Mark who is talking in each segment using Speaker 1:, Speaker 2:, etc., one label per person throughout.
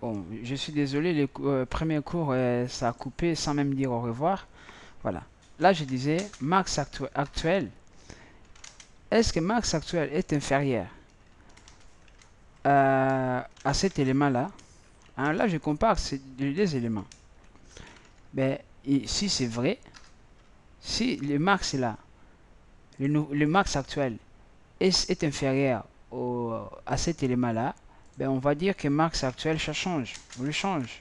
Speaker 1: Bon, je suis désolé, le premier cours, ça a coupé sans même dire au revoir. Voilà. Là, je disais, max actuel. Est-ce que max actuel est inférieur à cet élément-là? Hein, là, je compare les deux éléments. Ben, si c'est vrai, si le max est là, le max actuel est inférieur à cet élément-là, ben on va dire que max actuel, ça change. On le change.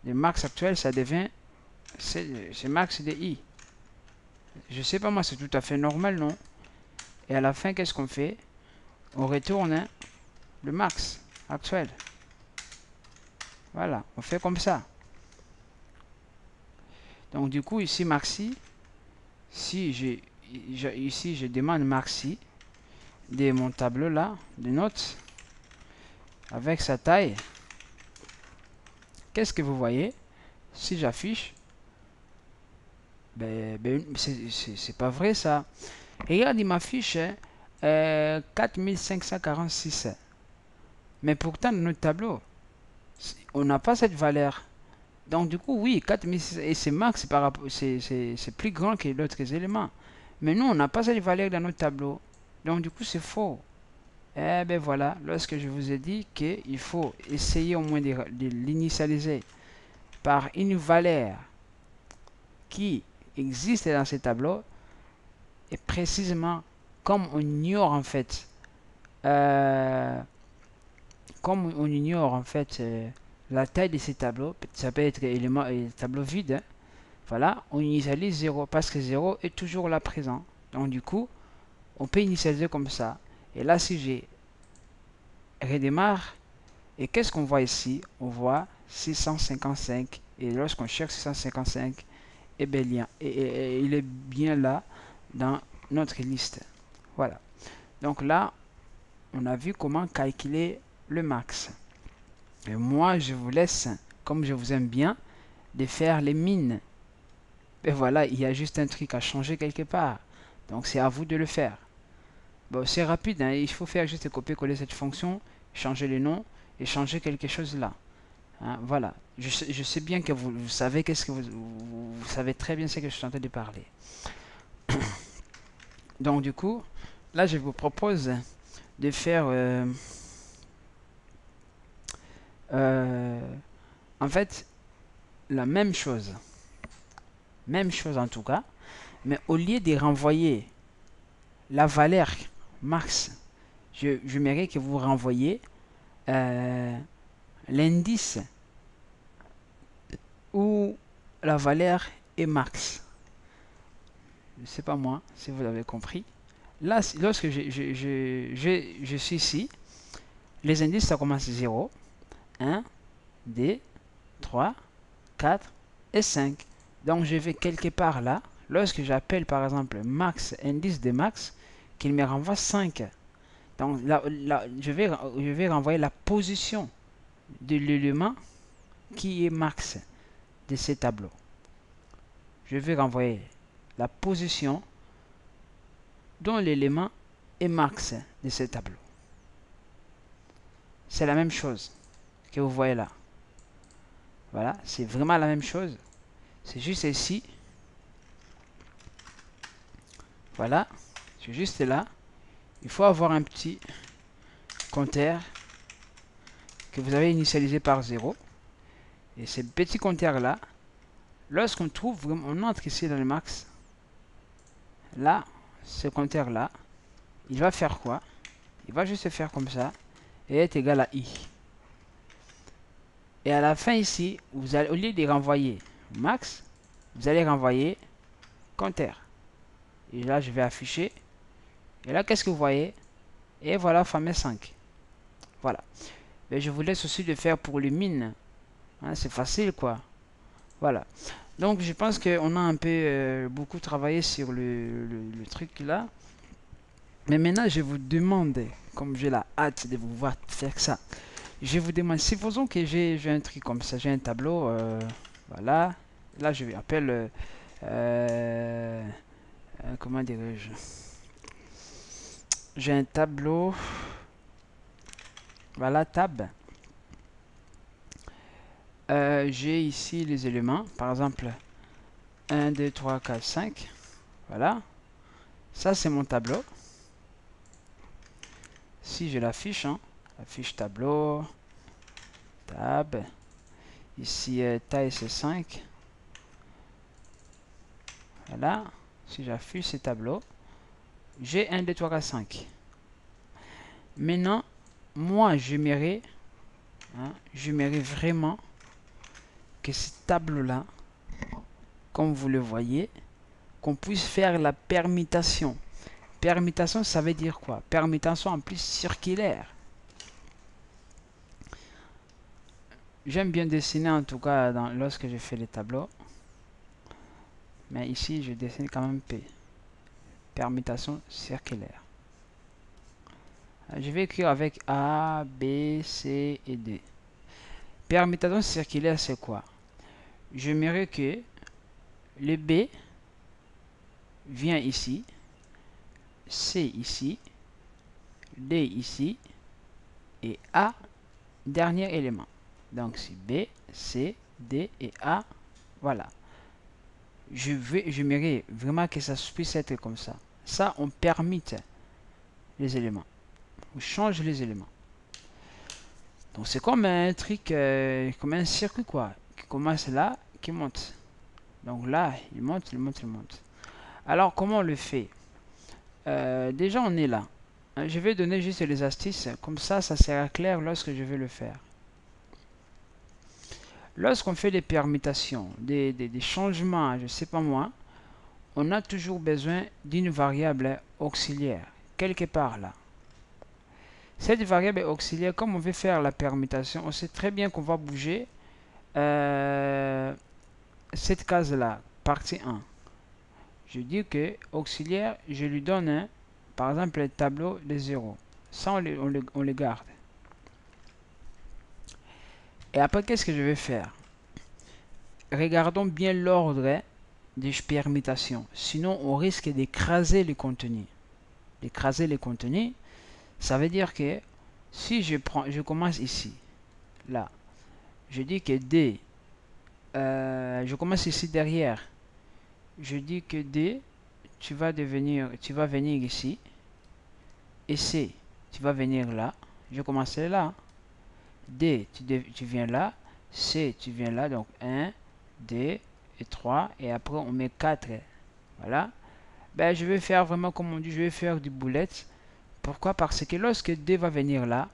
Speaker 1: Le max actuel, ça devient, c'est max de i. Je sais pas moi, c'est tout à fait normal, non? Et à la fin, qu'est-ce qu'on fait? On retourne hein, le max actuel. Voilà, on fait comme ça. Donc du coup, ici, maxi, si ici, je demande maxi de mon tableau là, de notes, avec sa taille, qu'est-ce que vous voyez? Si j'affiche, c'est pas vrai ça. Regarde, il m'affiche 4546. Mais pourtant, dans notre tableau, on n'a pas cette valeur. Donc du coup, oui, 4600, et c'est max, c'est plus grand que d'autres éléments. Mais nous, on n'a pas cette valeur dans notre tableau. Donc du coup, c'est faux. Eh ben voilà, lorsque je vous ai dit qu'il faut essayer au moins de l'initialiser par une valeur qui existe dans ce tableau, et précisément comme on ignore en fait, euh, la taille de ces tableaux, ça peut être élément et tableau vide, hein. Voilà, on initialise 0 parce que 0 est toujours là présent. Donc du coup, on peut initialiser comme ça. Et là, si j'ai redémarre, et qu'est-ce qu'on voit ici? On voit 655. Et lorsqu'on cherche 655, eh bien, il est bien là dans notre liste. Voilà. Donc là, on a vu comment calculer le max. Et moi, je vous laisse, comme je vous aime bien, de faire les mines. Et voilà, il y a juste un truc à changer quelque part. Donc c'est à vous de le faire. Bon, c'est rapide, hein, il faut faire juste copier-coller cette fonction, changer le nom et changer quelque chose là. Hein, voilà, je sais bien que vous savez qu'est-ce que vous savez très bien ce que je suis en train de parler. Donc du coup, là je vous propose de faire euh, en fait la même chose en tout cas, mais au lieu de renvoyer la valeur max, j'aimerais que vous renvoyiez l'indice où la valeur est max. Je ne sais pas moi si vous avez compris. Là, lorsque je suis ici, les indices ça commence 0, 1, 2, 3, 4 et 5. Donc je vais quelque part là, lorsque j'appelle par exemple max, indice de max, qu'il me renvoie 5. Donc là, je vais renvoyer la position de l'élément qui est max de ces tableaux. Je vais renvoyer la position dont l'élément est max de ce tableau. C'est la même chose que vous voyez là. Voilà, c'est vraiment la même chose. C'est juste ici. Voilà, c'est juste là. Il faut avoir un petit compteur que vous avez initialisé par 0. Et ce petit compteur là, lorsqu'on trouve, on entre ici dans le max. Là, ce compteur là, il va faire quoi? Il va juste faire comme ça et être égal à i. Et à la fin ici, vous allez, au lieu de renvoyer max, vous allez renvoyer compteur. Et là, je vais afficher. Et là, qu'est-ce que vous voyez? Et voilà, fameux 5. Voilà. Mais je vous laisse aussi le faire pour les mines. Hein, c'est facile, quoi. Voilà. Donc, je pense qu'on a un peu beaucoup travaillé sur le truc là. Mais maintenant, je vous demande, comme j'ai la hâte de vous voir faire ça, je vous demande, supposons que j'ai un truc comme ça, j'ai un tableau, voilà. Là, je vais appeler, comment dirais-je, j'ai un tableau, voilà, tab. j'ai ici les éléments. Par exemple, 1, 2, 3, 4, 5. Voilà. Ça, c'est mon tableau. Si je l'affiche, hein, affiche tableau, tab. Ici, taille c'est 5. Voilà. Si j'affiche ces tableaux, j'ai 1, 2, 3, 4, 5. Maintenant, moi, j'aimerais vraiment que ce tableau-là, comme vous le voyez, qu'on puisse faire la permutation. Permutation, ça veut dire quoi? Permutation en plus circulaire. J'aime bien dessiner en tout cas lorsque je fais les tableaux. Mais ici, je dessine quand même P. Permutation circulaire. Je vais écrire avec A, B, C et D. Permutation circulaire, c'est quoi? J'aimerais que le B vient ici, C ici, D ici, et A, dernier élément. Donc c'est B, C, D et A. Voilà. J'aimerais vraiment que ça puisse être comme ça. Ça, on permute les éléments. On change les éléments. Donc c'est comme un truc, comme un circuit quoi, qui commence là, qui monte. Donc là, il monte, il monte, il monte. Alors comment on le fait? Déjà on est là. Je vais donner juste les astuces, comme ça sera clair lorsque je vais le faire. Lorsqu'on fait des permutations, des changements, je ne sais pas moi, on a toujours besoin d'une variable auxiliaire, quelque part là. Cette variable auxiliaire, comme on veut faire la permutation, on sait très bien qu'on va bouger cette case-là, partie 1. Je dis que auxiliaire, je lui donne, par exemple, le tableau de 0. Ça, on le garde. Et après, qu'est-ce que je vais faire? Regardons bien l'ordre des permutations. Sinon, on risque d'écraser le contenu. D'écraser le contenu, ça veut dire que si je commence ici, là, je dis que D, je commence ici derrière, je dis que D, tu vas venir ici, et C, tu vas venir là, je commence là, D, tu viens là, C, tu viens là, donc 1, 2 et 3, et après on met 4, voilà. Ben, je vais faire vraiment comme on dit, je vais faire du boulette. Pourquoi? Parce que lorsque D va venir là,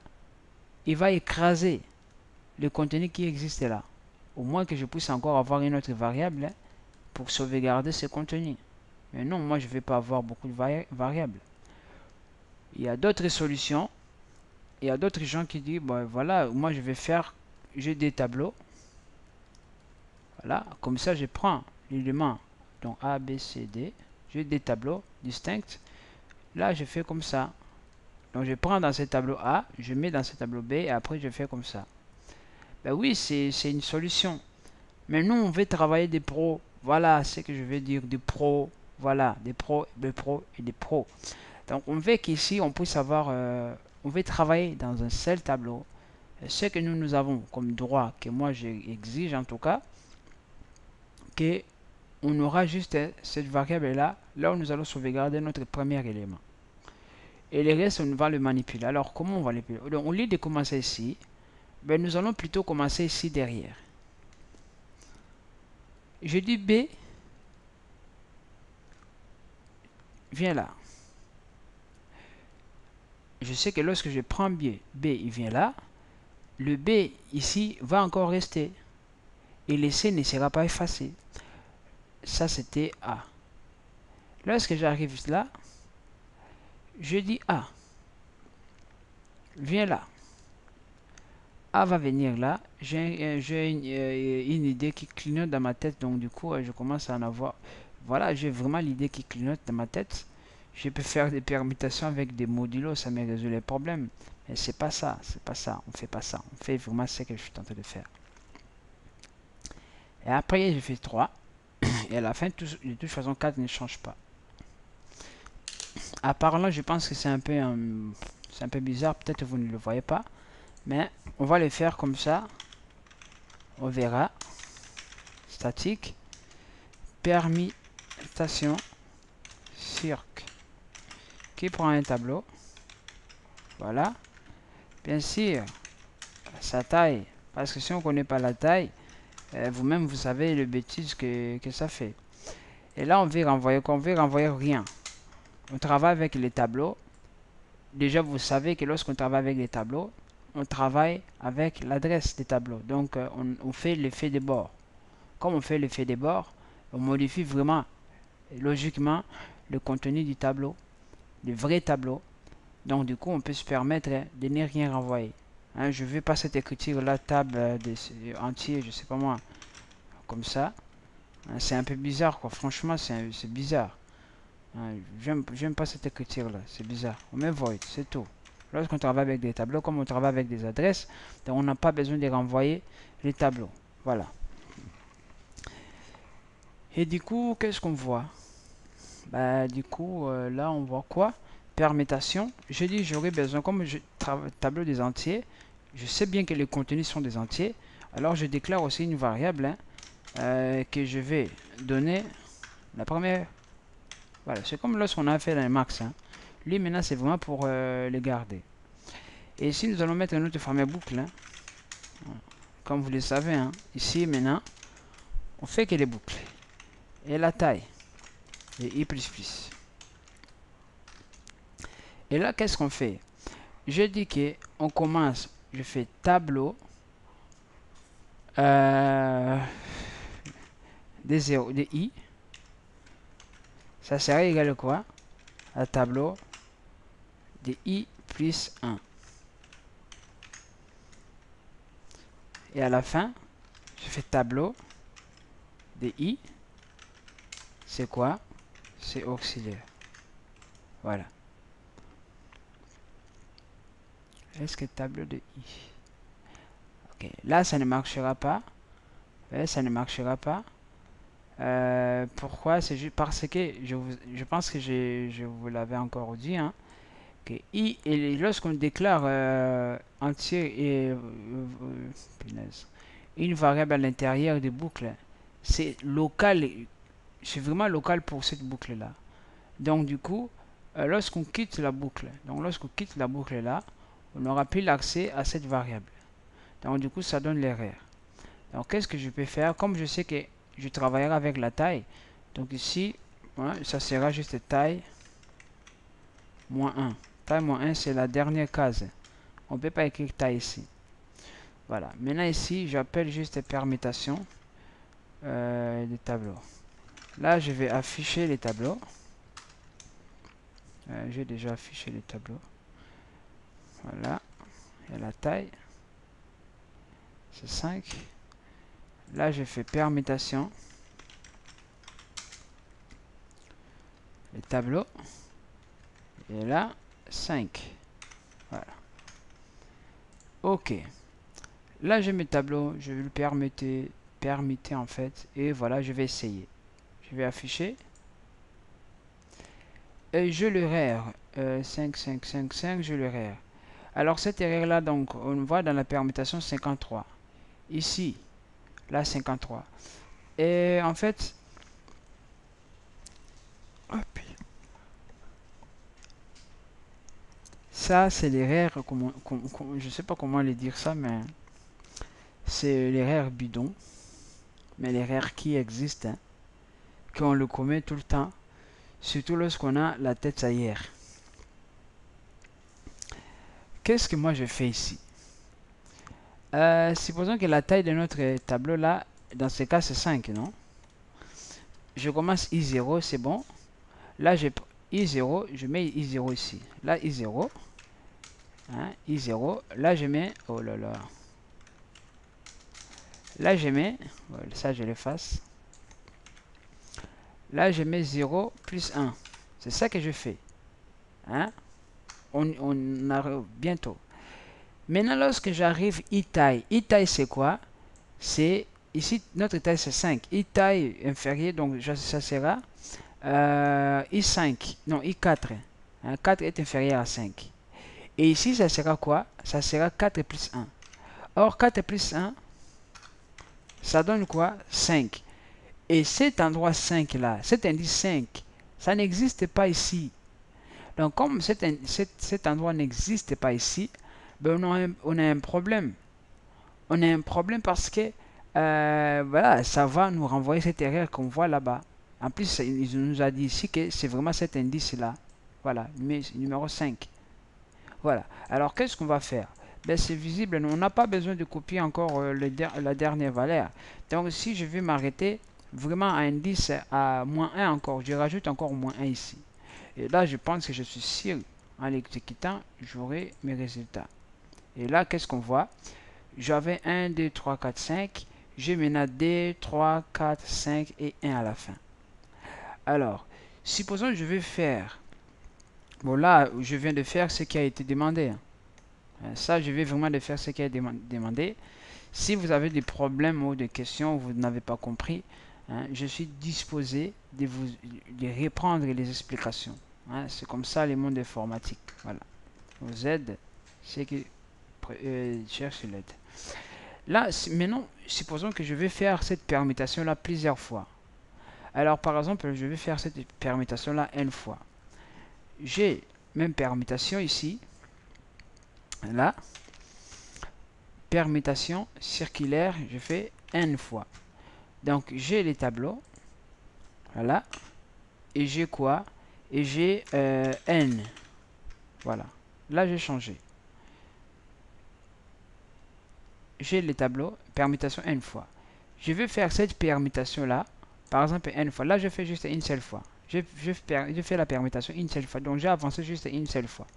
Speaker 1: il va écraser le contenu qui existe là. Au moins que je puisse encore avoir une autre variable pour sauvegarder ce contenu. Mais non, moi je ne vais pas avoir beaucoup de variables. Il y a d'autres solutions. Il y a d'autres gens qui disent, bon, voilà, moi je vais faire, j'ai des tableaux. Voilà, comme ça je prends l'élément, donc A, B, C, D. J'ai des tableaux distincts. Là, je fais comme ça. Donc, je prends dans ce tableau A, je mets dans ce tableau B, et après, je fais comme ça. Ben oui, c'est une solution. Mais nous, on veut travailler des pros. Voilà ce que je veux dire, des pros. Voilà, des pros et des pros. Donc, on veut qu'ici, on puisse avoir... on veut travailler dans un seul tableau. Ce que nous avons comme droit, que moi, j'exige en tout cas, que on aura juste cette variable-là, là où nous allons sauvegarder notre premier élément. Et le reste, on va le manipuler. Alors, comment on va le manipuler? Donc, au lieu de commencer ici, ben, nous allons plutôt commencer ici derrière. Je dis B, viens là. Je sais que lorsque je prends B, il vient là. Le B ici va encore rester. Et le C ne sera pas effacé. Ça, c'était A. Lorsque j'arrive là, je dis A. Viens là. A va venir là. J'ai une idée qui clignote dans ma tête. Donc, du coup, je commence à en avoir. Voilà, j'ai vraiment l'idée qui clignote dans ma tête. Je peux faire des permutations avec des modulos, ça me résout les problèmes. Mais c'est pas ça, c'est pas ça. On fait pas ça. On fait vraiment ce que je suis tenté de faire. Et après, je fais 3. Et à la fin, de toute façon, 4 ne change pas. À part là, je pense que c'est un peu bizarre. Peut-être vous ne le voyez pas. Mais on va le faire comme ça. on verra. Statique. Permutation cirque qui prend un tableau. Voilà. Bien sûr, sa taille. Parce que si on ne connaît pas la taille, vous-même, vous savez le bêtise que ça fait. Et là, on veut renvoyer quoi? On veut renvoyer rien. On travaille avec les tableaux. Déjà, vous savez que lorsqu'on travaille avec les tableaux, on travaille avec l'adresse des tableaux. Donc, on fait l'effet des bords. Comme on fait l'effet des bords, on modifie vraiment, logiquement, le contenu du tableau, le vrai tableau. Donc, du coup, on peut se permettre de ne rien renvoyer. Hein, je ne veux pas cette écriture-là, table entier, je sais pas moi, comme ça. Hein, c'est un peu bizarre, quoi. Franchement, c'est bizarre. Hein, j'aime pas cette écriture-là, c'est bizarre. On met void, c'est tout. Lorsqu'on travaille avec des tableaux, comme on travaille avec des adresses, donc on n'a pas besoin de renvoyer les tableaux. Voilà. Et du coup, qu'est-ce qu'on voit? Bah, du coup, là, on voit quoi? Permutation. Je dis, j'aurais besoin, comme je travaille tableau des entiers, je sais bien que les contenus sont des entiers. Alors, je déclare aussi une variable que je vais donner la première. Voilà, c'est comme lorsqu'on a fait les max. Hein. Lui, maintenant, c'est vraiment pour les garder. Et ici, nous allons mettre une autre formule boucle. Hein. Comme vous le savez, hein. Ici, maintenant, on fait que les boucles. Et la taille. Et i++. Et là, qu'est-ce qu'on fait? Je dis que on commence, je fais tableau des 0, des i. Ça sera égal à quoi? À tableau de i plus 1. Et à la fin, je fais tableau de i. C'est quoi? C'est auxiliaire. Voilà. Est-ce que tableau de i? Ok. Là, ça ne marchera pas. Ça ne marchera pas. Pourquoi? C'est juste parce que je pense que je vous l'avais encore dit. Hein, que i, et lorsqu'on déclare entier et une variable à l'intérieur des boucles, c'est local. C'est vraiment local pour cette boucle là. Donc du coup, lorsqu'on quitte la boucle, là, on n'aura plus l'accès à cette variable. Donc du coup, ça donne l'erreur. Donc qu'est-ce que je peux faire? Comme je sais que je travaillerai avec la taille, donc ici, hein, ça sera juste taille moins 1. Taille moins 1, c'est la dernière case. On ne peut pas écrire taille ici. Voilà. Maintenant ici, j'appelle juste permutation des tableaux. Là, je vais afficher les tableaux. J'ai déjà affiché les tableaux. Voilà. Et la taille, c'est 5. Là, je fais permutation. Les tableaux. Et là, 5. Voilà. Ok. Là, j'ai mes tableaux. Je vais le permuter en fait. Et voilà, je vais essayer. Je vais afficher. Et je le erreur. 5, 5, 5, 5, je le erreur. Alors, cette erreur-là, donc, on voit dans la permutation 53. Ici, là, 53. Et en fait, hop, ça, c'est l'erreur, je ne sais pas comment le dire ça, mais c'est l'erreur bidon. Mais l'erreur qui existe, hein, qu'on le commet tout le temps, surtout lorsqu'on a la tête ailleurs. Qu'est-ce que moi je fais ici? Supposons que la taille de notre tableau là, dans ce cas c'est 5, non? Je commence I0, c'est bon. Là, j'ai I0, je mets I0 ici. Là, I0. Hein, I0. Là, je mets... Oh là là. Là, je mets... Ça, je l'efface. Là, je mets 0 plus 1. C'est ça que je fais. Hein? On arrive bientôt. Maintenant, lorsque j'arrive I-taille. I-taille, c'est quoi? C'est... Ici, notre taille, c'est 5. I-taille inférieure, donc ça sera... I5. Non, I4. Hein, 4 est inférieur à 5. Et ici, ça sera quoi? Ça sera 4 plus 1. Or, 4 plus 1, Ça donne quoi? 5. Et cet endroit 5 là, cet indice 5, ça n'existe pas ici. Donc comme cet endroit n'existe pas ici, ben on a un problème. On a un problème parce que voilà, ça va nous renvoyer cette erreur qu'on voit là-bas. En plus, il nous a dit ici que c'est vraiment cet indice-là. Voilà, numéro 5. Voilà. Alors, qu'est-ce qu'on va faire? Ben, c'est visible. On n'a pas besoin de copier encore la dernière valeur. Donc, si je veux m'arrêter vraiment à indice à moins 1 encore, je rajoute encore moins 1 ici. Et là, je pense que je suis sûr, en l'exécutant, j'aurai mes résultats. Et là, qu'est-ce qu'on voit? J'avais 1, 2, 3, 4, 5. J'ai maintenant 2, 3, 4, 5 et 1 à la fin. Alors, supposons que je vais faire... Bon, là, je viens de faire ce qui a été demandé. Ça, je vais vraiment de faire ce qui a été demandé. Si vous avez des problèmes ou des questions, vous n'avez pas compris, je suis disposé de reprendre les explications. C'est comme ça le monde informatique. Voilà. Vous aide ceux qui cherchent l'aide. Là, maintenant, supposons que je vais faire cette permutation-là plusieurs fois. Alors, par exemple, je vais faire cette permutation-là une fois. J'ai même permutation ici. Là, permutation circulaire, je fais n fois. Donc, j'ai les tableaux. Voilà. Et j'ai quoi? Et j'ai n. Voilà. Là, j'ai changé. J'ai les tableaux, permutation n fois. Je vais faire cette permutation-là, par exemple n fois. Là, je fais juste une seule fois. Je fais la permutation une seule fois. Donc, j'ai avancé juste une seule fois.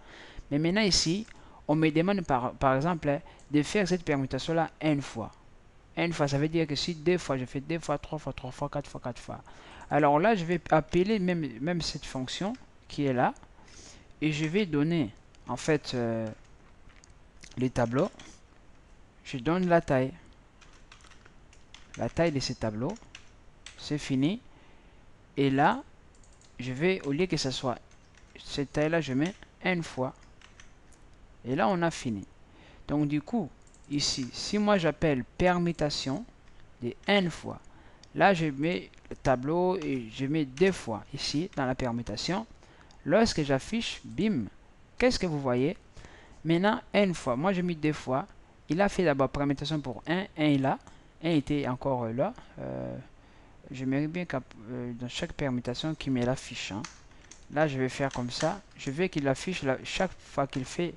Speaker 1: Mais maintenant, ici, on me demande par exemple de faire cette permutation-là n fois. N fois, ça veut dire que si deux fois, je fais 2 fois, 3 fois, 3 fois, 4 fois, 4 fois. Alors là, je vais appeler même cette fonction qui est là. Et je vais donner, en fait, les tableaux. Je donne la taille. La taille de ces tableaux. C'est fini. Et là, je vais, au lieu que ce soit cette taille-là, je mets n fois. Et là, on a fini. Donc, du coup, ici, si moi j'appelle permutation de n fois, là, je mets le tableau et je mets 2 fois ici dans la permutation. Lorsque j'affiche, bim, qu'est-ce que vous voyez? Maintenant, n fois, moi j'ai mis 2 fois. Il a fait d'abord permutation pour 1 est là. 1 était encore là. J'aimerais bien que dans chaque permutation qu'il met la fiche. Là, je vais faire comme ça. Je veux qu'il affiche chaque fois qu'il fait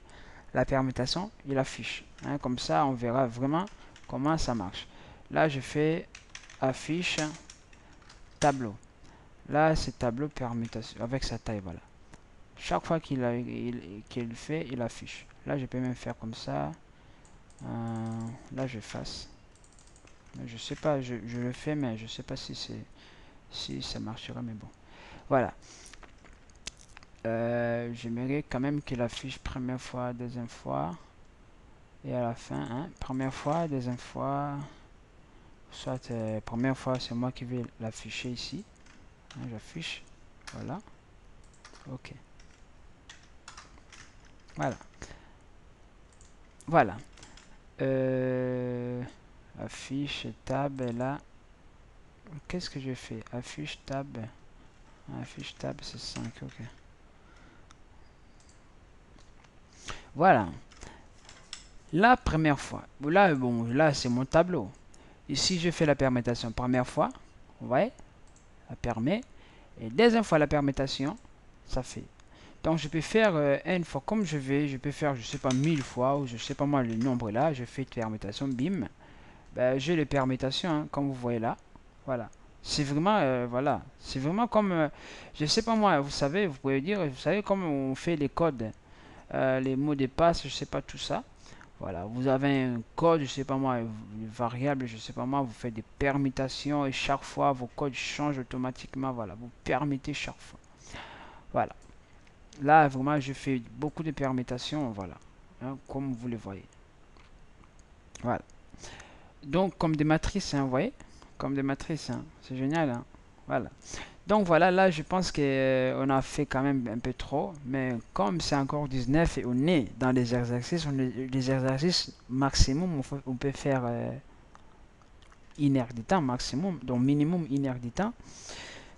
Speaker 1: la permutation, il affiche. Comme ça, on verra vraiment comment ça marche. Là, je fais affiche tableau. Là, c'est tableau permutation avec sa taille, voilà. Chaque fois qu'il fait, il affiche. Là, je peux même faire comme ça. Là, je fasse. Je sais pas, je le fais, mais je sais pas si ça marchera, mais bon. Voilà. J'aimerais quand même qu'il affiche première fois, deuxième fois. Et à la fin, première fois, deuxième fois. Soit première fois, c'est moi qui vais l'afficher ici. J'affiche. Voilà. Ok. Voilà. Voilà. Affiche tab est là. Qu'est-ce que je fais? Affiche tab. Affiche tab, c'est 5. Ok. Voilà. La première fois. Là, bon, là, c'est mon tableau. Ici, je fais la permutation première fois. Vous voyez? La permet. Et deuxième fois, la permutation, ça fait. Donc, je peux faire n fois comme je vais. Je peux faire, je sais pas, 1000 fois. Ou je sais pas moi, le nombre là. Je fais permutation, bim. Ben, j'ai les permutations, comme vous voyez là. Voilà. C'est vraiment, voilà. C'est vraiment comme, je sais pas moi, vous savez, vous pouvez dire, vous savez comment on fait les codes. Les mots de passe, je sais pas tout ça. Voilà, vous avez un code, je sais pas moi, une variable, je sais pas moi, vous faites des permutations et chaque fois vos codes changent automatiquement. Voilà, vous permettez chaque fois. Voilà. Là, vraiment, je fais beaucoup de permutations, voilà, comme vous le voyez. Voilà. Donc, comme des matrices, vous voyez, comme des matrices, c'est génial, voilà. Donc voilà, là je pense qu'on a fait quand même un peu trop, mais comme c'est encore 19 et on est dans les exercices, les exercices maximum, on peut faire inerts du temps, maximum, donc minimum inerts du temps.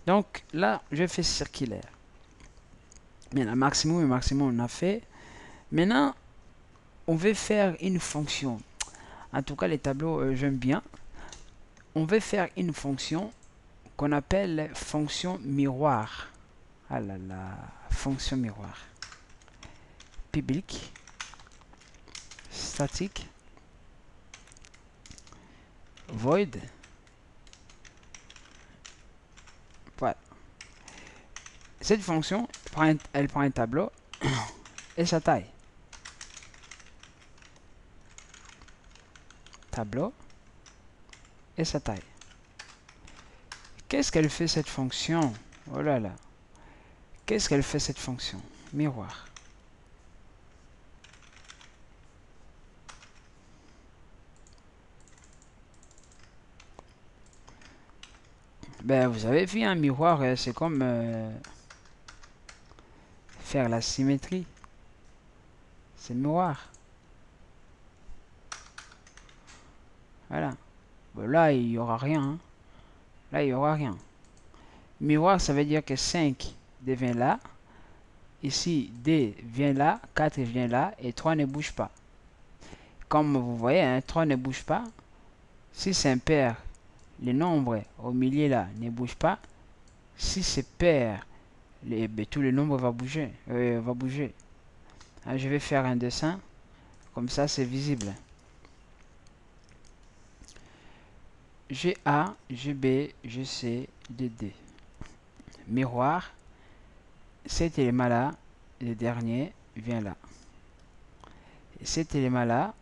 Speaker 1: Donc là, je fais circulaire. Maintenant, maximum et maximum, on a fait. Maintenant, on veut faire une fonction. En tout cas, les tableaux, j'aime bien. On veut faire une fonction qu'on appelle fonction miroir. Ah là là, fonction miroir. Public, statique, void. Voilà. Cette fonction, elle prend un tableau et sa taille. Tableau et sa taille. Qu'est-ce qu'elle fait cette fonction? Oh là là. Qu'est-ce qu'elle fait cette fonction? Miroir. Ben, vous avez vu un miroir, c'est comme faire la symétrie. C'est le miroir. Voilà. Bon, là, il n'y aura rien. Hein. Là, il n'y aura rien. Miroir, ça veut dire que 5 devient là. Ici, D vient là, 4 vient là, et 3 ne bouge pas. Comme vous voyez, hein, 3 ne bouge pas. Si c'est impair, les nombres au milieu là ne bougent pas. Si c'est pair, tous les nombres vont bouger. Je vais faire un dessin. Comme ça, c'est visible. GA, GB, GC, DD. Miroir. Cet élément-là, le dernier, vient là. Et cet élément-là,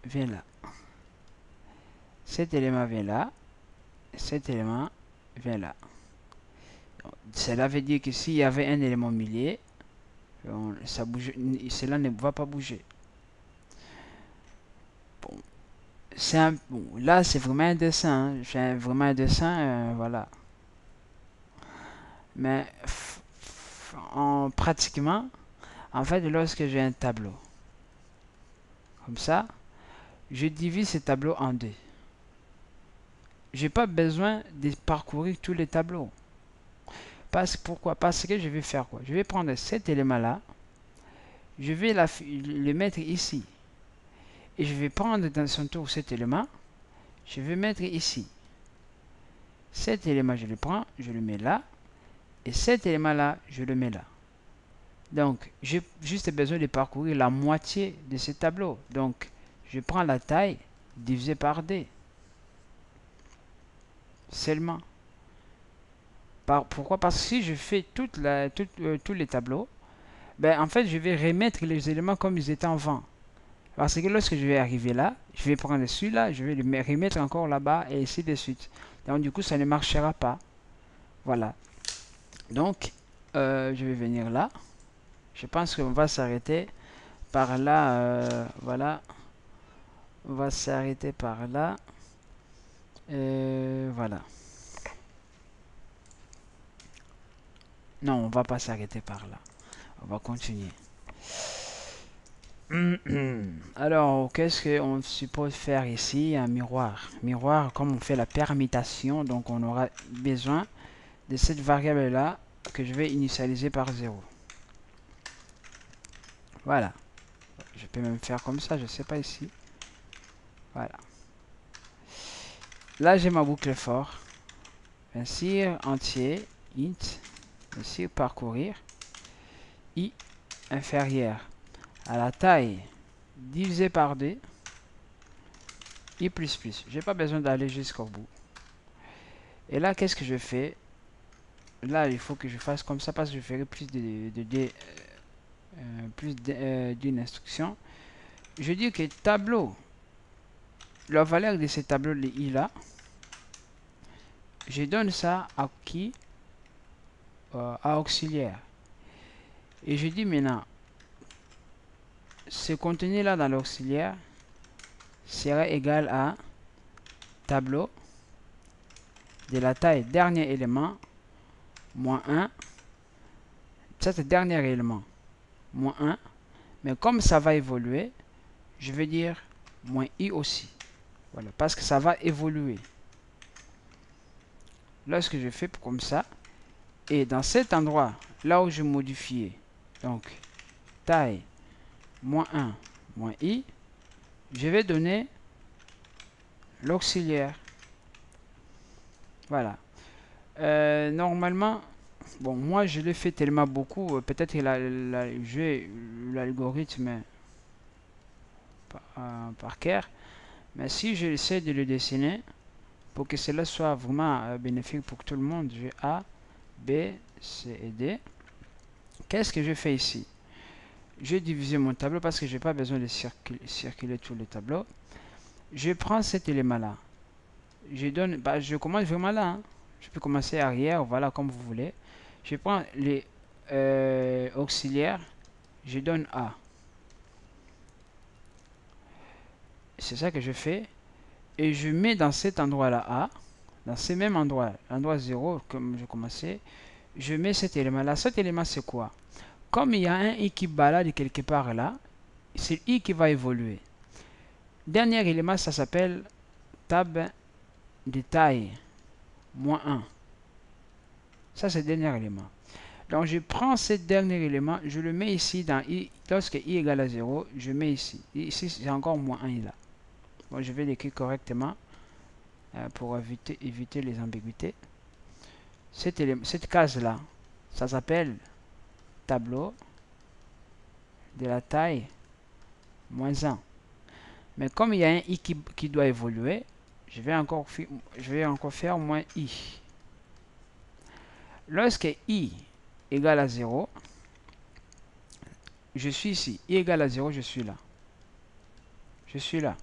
Speaker 1: vient là. Cet élément vient là. Cet élément vient là. Cela veut dire que s'il y avait un élément milieu, cela ne va pas bouger. Bon, là, c'est vraiment un dessin. Hein. J'ai vraiment un dessin, voilà. Mais pratiquement, en fait, lorsque j'ai un tableau, comme ça, je divise ce tableau en deux. J'ai pas besoin de parcourir tous les tableaux. Pourquoi? Parce que je vais faire quoi? Je vais prendre cet élément-là, je vais le mettre ici. Et je vais prendre dans son tour cet élément, je vais mettre ici. Cet élément, je le prends, je le mets là. Et cet élément-là, je le mets là. Donc, j'ai juste besoin de parcourir la moitié de ce tableau. Donc, je prends la taille divisé par D. Seulement. Pourquoi? Parce que si je fais tous les tableaux, ben, en fait, je vais remettre les éléments comme ils étaient avant. Parce que lorsque je vais arriver là, je vais prendre celui-là, je vais le remettre encore là-bas et ainsi de suite. Donc, du coup, ça ne marchera pas. Voilà. Donc, je vais venir là. Je pense qu'on va s'arrêter par là. Voilà. On va s'arrêter par là. Voilà. Non, on va pas s'arrêter par là. On va continuer. Alors, qu'est-ce qu'on suppose faire ici? Un miroir. Miroir, comme on fait la permutation, donc on aura besoin de cette variable-là que je vais initialiser par 0. Voilà. Je peux même faire comme ça, je sais pas ici. Voilà. Là, j'ai ma boucle for. Ainsi, entier, int, ainsi, parcourir, i inférieur à la taille divisé par d, i plus plus. J'ai pas besoin d'aller jusqu'au bout. Et là, qu'est-ce que je fais? Là, il faut que je fasse comme ça parce que je ferai plus d'une instruction. Je dis que tableau, la valeur de ce tableau de i là, je donne ça à qui? À auxiliaire. Et je dis maintenant, ce contenu là dans l'auxiliaire sera égal à tableau de la taille dernier élément moins 1, cet dernier élément moins 1, mais comme ça va évoluer, je vais dire moins i aussi. Voilà, parce que ça va évoluer. lorsque je fais comme ça, et dans cet endroit, là où je modifie, donc taille moins 1 moins i, je vais donner l'auxiliaire. Voilà. Normalement, bon, moi je l'ai fait tellement beaucoup, peut-être que j'ai l'algorithme par cœur, mais si j'essaie de le dessiner pour que cela soit vraiment bénéfique pour tout le monde, j'ai A, B, C et D. Qu'est-ce que je fais ici? J'ai divisé mon tableau parce que je n'ai pas besoin de circuler tout le tableau. Je prends cet élément-là. Je commence vraiment là. Hein. Je peux commencer arrière, voilà, comme vous voulez. Je prends les auxiliaires. Je donne A. C'est ça que je fais. Et je mets dans cet endroit-là A. Dans ce même endroit, endroit 0, comme je commençais. Je mets cet élément-là. Cet élément, c'est quoi? Comme il y a un i qui balade quelque part là, c'est i qui va évoluer. Dernier élément, ça s'appelle tab de taille moins 1. Ça, c'est le dernier élément. Donc, je prends ce dernier élément, je le mets ici dans i. Lorsque i égale à 0, je mets ici. Ici, c'est encore moins 1 là. Bon, je vais l'écrire correctement pour éviter les ambiguïtés. Cette case-là, ça s'appelle tableau de la taille moins 1. Mais comme il y a un i qui doit évoluer, je vais encore faire moins i. Lorsque i égale à 0, je suis ici. I égale à 0, je suis là. Je suis là.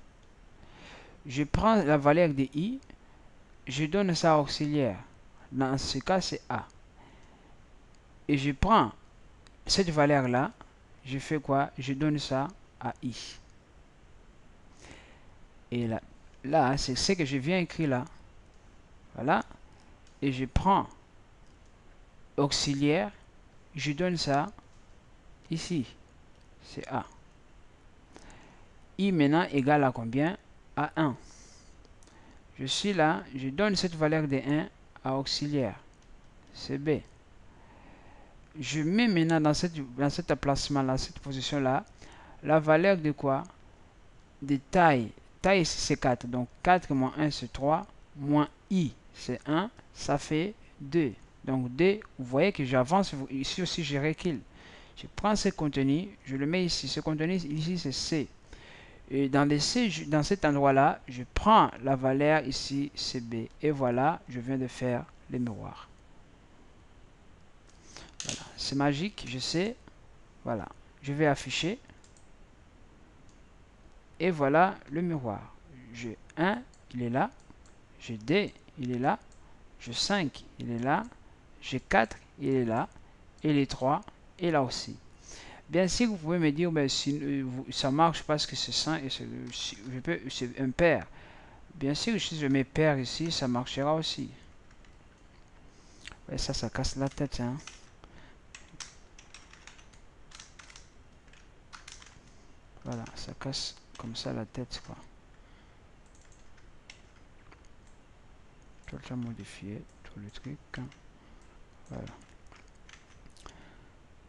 Speaker 1: Je prends la valeur de i, je donne ça auxiliaire. Dans ce cas, c'est A. Et je prends cette valeur-là, je fais quoi? Je donne ça à i. Et là c'est ce que je viens écrire là. Voilà. Et je prends auxiliaire, je donne ça ici. C'est A. I maintenant égale à combien? À 1. Je suis là, je donne cette valeur de 1 à auxiliaire. C'est B. Je mets maintenant dans cet emplacement-là, cette position-là, la valeur de quoi? De taille. Taille ici c'est 4. Donc 4 moins 1 c'est 3. Moins I c'est 1. Ça fait 2. Donc D, vous voyez que j'avance. Ici aussi je recule. Je prends ce contenu, je le mets ici. Ce contenu ici c'est C. Et dans cet endroit-là, je prends la valeur ici, CB. Et voilà, je viens de faire le miroir. Voilà, c'est magique, je sais. Voilà, je vais afficher. Et voilà le miroir. J'ai 1, il est là. J'ai 2, il est là. J'ai 5, il est là. J'ai 4, il est là. Et les 3, est là aussi. Bien sûr, vous pouvez me dire, ben, si, ça marche parce que c'est 5 et c'est un pair. Bien sûr, si je mets pair ici, ça marchera aussi. Ouais, ça casse la tête. Hein. Voilà, ça casse comme ça la tête. Quoi. Tout le modifier, tout le truc. Hein. Voilà.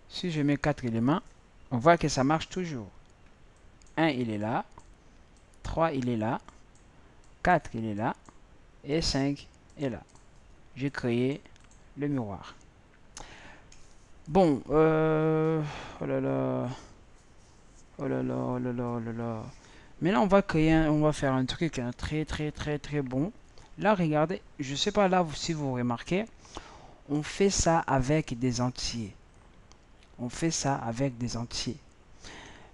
Speaker 1: Si je mets 4 éléments, on voit que ça marche toujours. 1, il est là. 3, il est là. 4, il est là. Et 5 est là. J'ai créé le miroir. Bon, oh là là. Oh là là, oh là là, oh là là. Maintenant, on va faire un truc très bon. Là, regardez, je sais pas là si vous remarquez, on fait ça avec des entiers. On fait ça avec des entiers.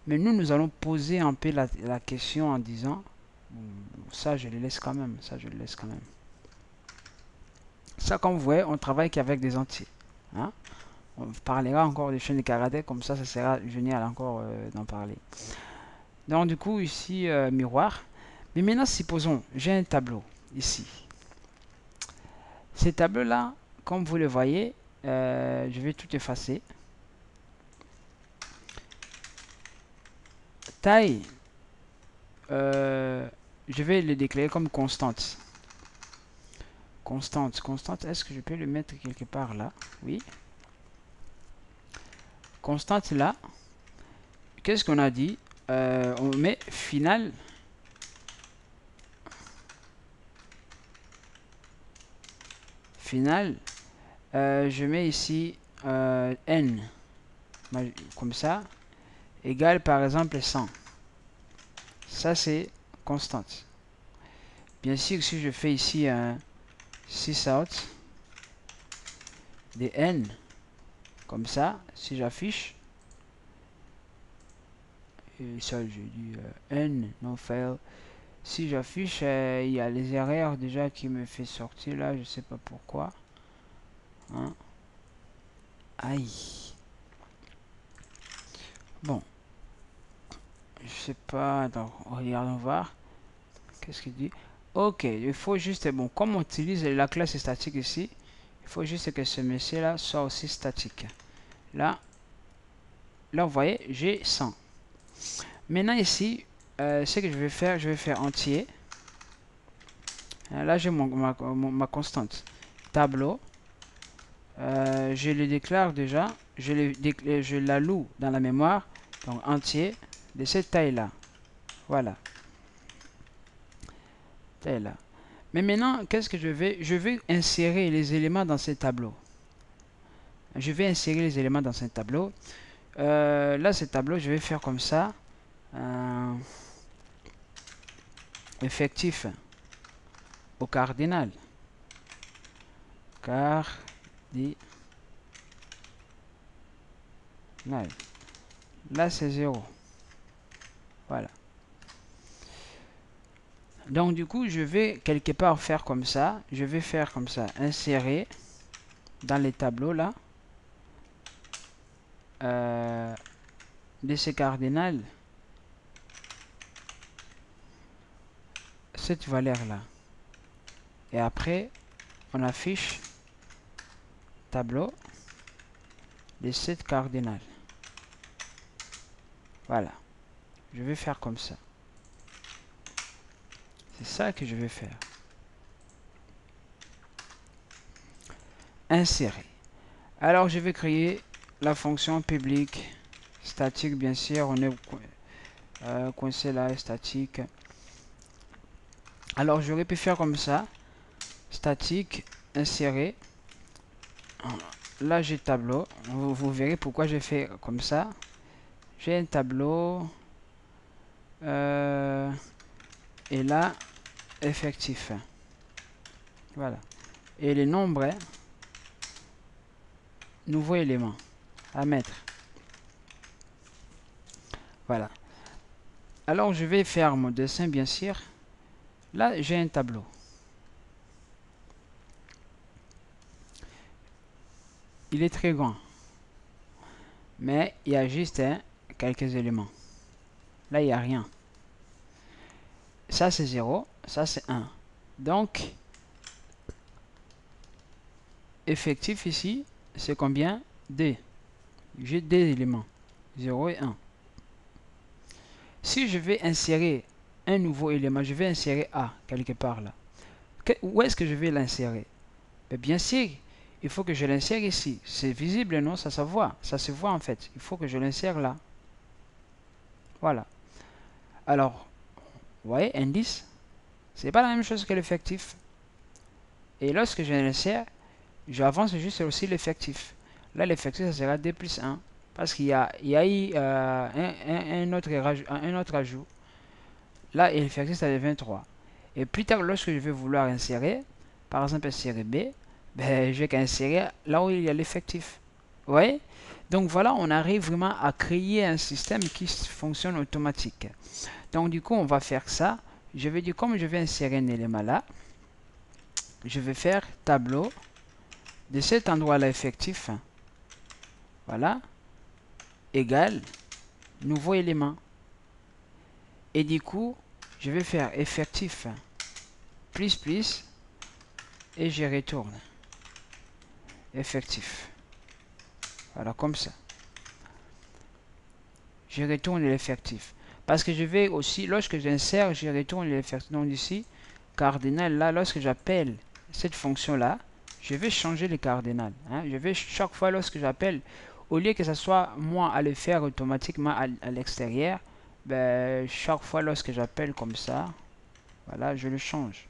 Speaker 1: Mais nous allons poser un peu la question en disant, ça je le laisse quand même, ça je le laisse quand même. Ça, comme vous voyez, on travaille qu'avec des entiers. Hein? On parlera encore des chaînes de karaté, comme ça sera génial encore d'en parler. Donc du coup, ici, miroir. Mais maintenant, supposons, j'ai un tableau ici. Ces tableaux-là, comme vous le voyez, je vais tout effacer. Taille, je vais le déclarer comme constante. Constante. Constante, est-ce que je peux le mettre quelque part là? Oui. Constante là. Qu'est-ce qu'on a dit? On met final. Final. Je mets ici n. Comme ça. Égale par exemple 100. Ça c'est constante. Bien sûr, si je fais ici un sysout des n. Comme ça. Si j'affiche. Et ça j'ai dit n. No fail. Si j'affiche, il y a les erreurs déjà qui me fait sortir là, je sais pas pourquoi. Hein? Aïe. Bon. Je sais pas. Donc, regardons voir. Qu'est-ce qu'il dit? Ok, il faut juste, bon, comme on utilise la classe statique ici, il faut juste que ce monsieur là soit aussi statique. Là, vous voyez, j'ai 100. Maintenant ici, ce que je vais faire entier. Là, j'ai ma constante. Tableau. Je le déclare déjà. Je l'alloue dans la mémoire. Donc, entier de cette taille-là. Voilà. Taille-là. Mais maintenant, qu'est-ce que je vais? Je vais insérer les éléments dans ce tableau. Je vais insérer les éléments dans ce tableau. Là, ce tableau, je vais faire comme ça. Effectif au cardinal. Cardinal. Là, c'est 0. Voilà. Donc, du coup, je vais quelque part faire comme ça. Je vais faire comme ça. Insérer dans les tableaux, là. De ces cardinal. Cette valeur-là. Et après, on affiche tableau de cette cardinal. Voilà. Je vais faire comme ça. C'est ça que je vais faire. Insérer. Alors, je vais créer la fonction publique statique, bien sûr. On est coincé là, statique. Alors, j'aurais pu faire comme ça. Statique, insérer. Là, j'ai tableau. Vous verrez pourquoi j'ai fait comme ça. J'ai un tableau. Et là, effectif. Voilà. Et les nombres, nouveau élément à mettre. Voilà. Alors, je vais faire mon dessin, bien sûr. Là, j'ai un tableau. Il est très grand. Mais il y a juste quelques éléments. Là, il n'y a rien. Ça, c'est 0. Ça, c'est 1. Donc, effectif ici, c'est combien? 2. J'ai 2 éléments. 0 et 1. Si je vais insérer un nouveau élément, je vais insérer A quelque part là. Où est-ce que je vais l'insérer? Bien sûr, il faut que je l'insère ici. C'est visible, non? Ça se voit. Ça se voit en fait. Il faut que je l'insère là. Voilà. Alors, vous voyez, indice, c'est pas la même chose que l'effectif. Et lorsque je l'insère, j'avance juste aussi l'effectif. Là, l'effectif, ça sera 2 plus 1. Parce qu'il y a eu un autre ajout. Là, l'effectif, ça devient 3. Et plus tard, lorsque je vais vouloir insérer, par exemple insérer B, ben, je vais qu'insérer là où il y a l'effectif. Vous voyez? Donc voilà, on arrive vraiment à créer un système qui fonctionne automatique. Donc du coup, on va faire ça. Je vais dire, comme je vais insérer un élément là, je vais faire tableau de cet endroit-là effectif. Voilà. Égal nouveau élément. Et du coup, je vais faire effectif plus plus et je retourne effectif. Voilà, comme ça. Je retourne l'effectif. Parce que je vais aussi, lorsque j'insère, je retourne l'effectif. Donc ici, cardinal, là, lorsque j'appelle cette fonction-là, je vais changer les cardinal. Hein. Je vais chaque fois lorsque j'appelle, au lieu que ce soit moi à le faire automatiquement à l'extérieur, ben, chaque fois lorsque j'appelle comme ça, voilà, je le change.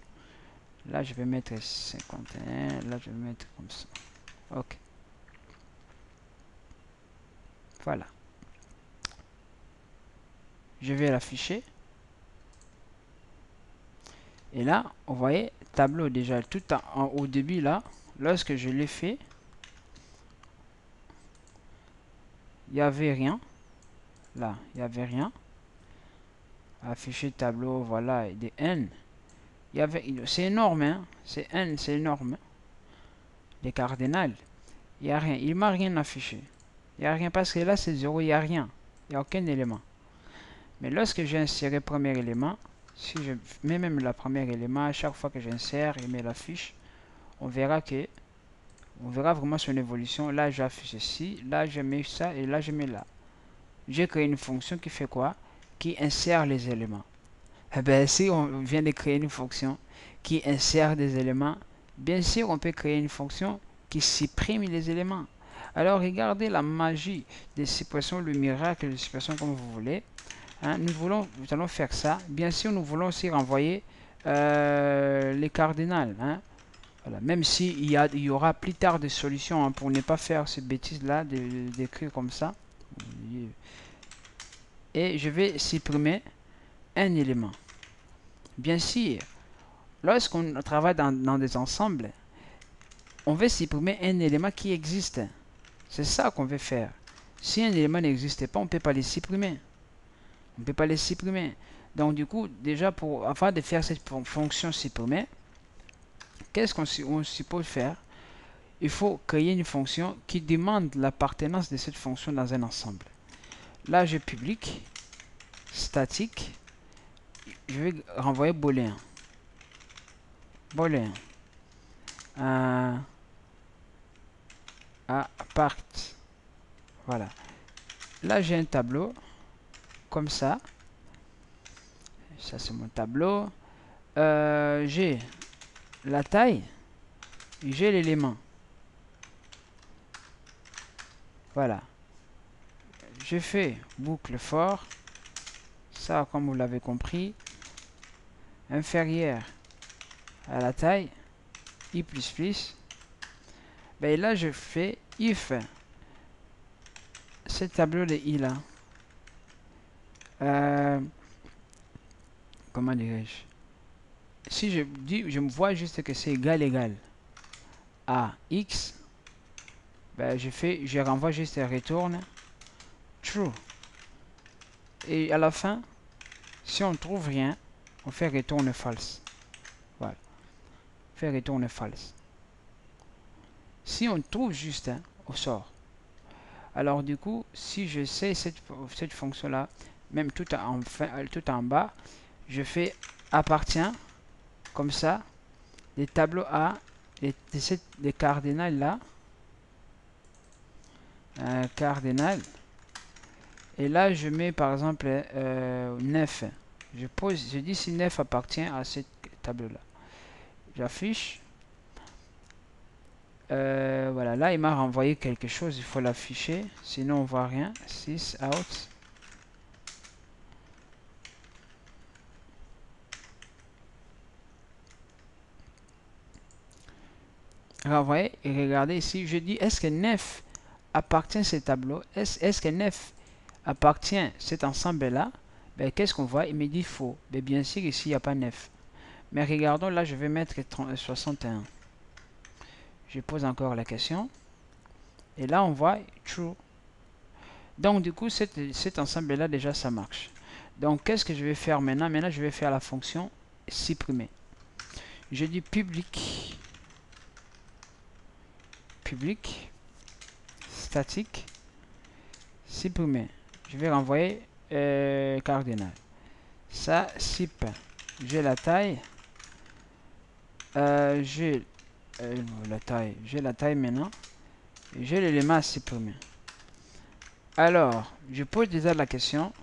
Speaker 1: Là, je vais mettre 51. Là, je vais mettre comme ça. Ok. Voilà. Je vais l'afficher. Et là, vous voyez, tableau déjà tout au début là, lorsque je l'ai fait, il n'y avait rien. Là, il n'y avait rien. Afficher tableau, voilà, des N. Il y avait, c'est énorme, hein. C'est N, c'est énorme. Les cardinals, il n'y a rien. Il m'a rien affiché. Il n'y a rien parce que là, c'est 0, il n'y a rien. Il n'y a aucun élément. Mais lorsque j'ai inséré le premier élément, si je mets même le premier élément, à chaque fois que j'insère et mets la fiche, on verra vraiment son évolution. Là, j'affiche ceci, là, je mets ça et là, je mets là. J'ai créé une fonction qui fait quoi? Qui insère les éléments. Eh bien, si on vient de créer une fonction qui insère des éléments, bien sûr, on peut créer une fonction qui supprime les éléments. Alors, regardez la magie des suppressions, le miracle des suppressions comme vous voulez. Hein, nous allons faire ça. Bien sûr, nous voulons aussi renvoyer les cardinals. Hein. Voilà. Même s'il y aura plus tard des solutions hein, pour ne pas faire ces bêtises-là, d'écrire comme ça. Et je vais supprimer un élément. Bien sûr, lorsqu'on travaille dans des ensembles, on veut supprimer un élément qui existe. C'est ça qu'on veut faire. Si un élément n'existe pas, on ne peut pas les supprimer. On ne peut pas les supprimer. Donc du coup, déjà, afin de faire cette fonction supprimer, qu'est-ce qu'on suppose faire? Il faut créer une fonction qui demande l'appartenance de cette fonction dans un ensemble. Là, je public, statique, je vais renvoyer booléen. Booléen. À part. Voilà. Là, j'ai un tableau, comme ça. Ça, c'est mon tableau. J'ai la taille, j'ai l'élément. Voilà. Je fais boucle for. Ça, comme vous l'avez compris, inférieur à la taille, i++. Ben là, je fais if ce tableau de i là. Comment dirais-je? Si je dis, je me vois juste que c'est égal à x, ben je renvoie juste un retourne true. Et à la fin, si on trouve rien, on fait retourne false. Voilà. Fait retourne false. Si on trouve juste, hein, on sort. Alors du coup, si je sais cette fonction-là, même tout en bas, je fais appartient, comme ça, des tableaux A, des cardinals là, cardinal, et là je mets par exemple 9. Je dis si 9 appartient à ce tableau-là. J'affiche. Voilà, là il m'a renvoyé quelque chose, il faut l'afficher, sinon on voit rien. 6 out. Renvoyer et regardez ici, je dis est-ce que 9 appartient à ce tableau, est-ce que 9 appartient à cet ensemble-là? Ben, qu'est-ce qu'on voit? Il me dit faux. Mais bien sûr, ici, il n'y a pas 9. Mais regardons, là, je vais mettre 61. Je pose encore la question. Et là, on voit true. Donc, du coup, cet ensemble-là, déjà, ça marche. Donc, qu'est-ce que je vais faire maintenant? Maintenant, je vais faire la fonction supprimer. Je dis public, statique, supprimer. Je vais renvoyer cardinal. Ça, zip. J'ai la taille. J'ai la taille maintenant. J'ai l'élément à supprimer. Alors, je pose déjà la question.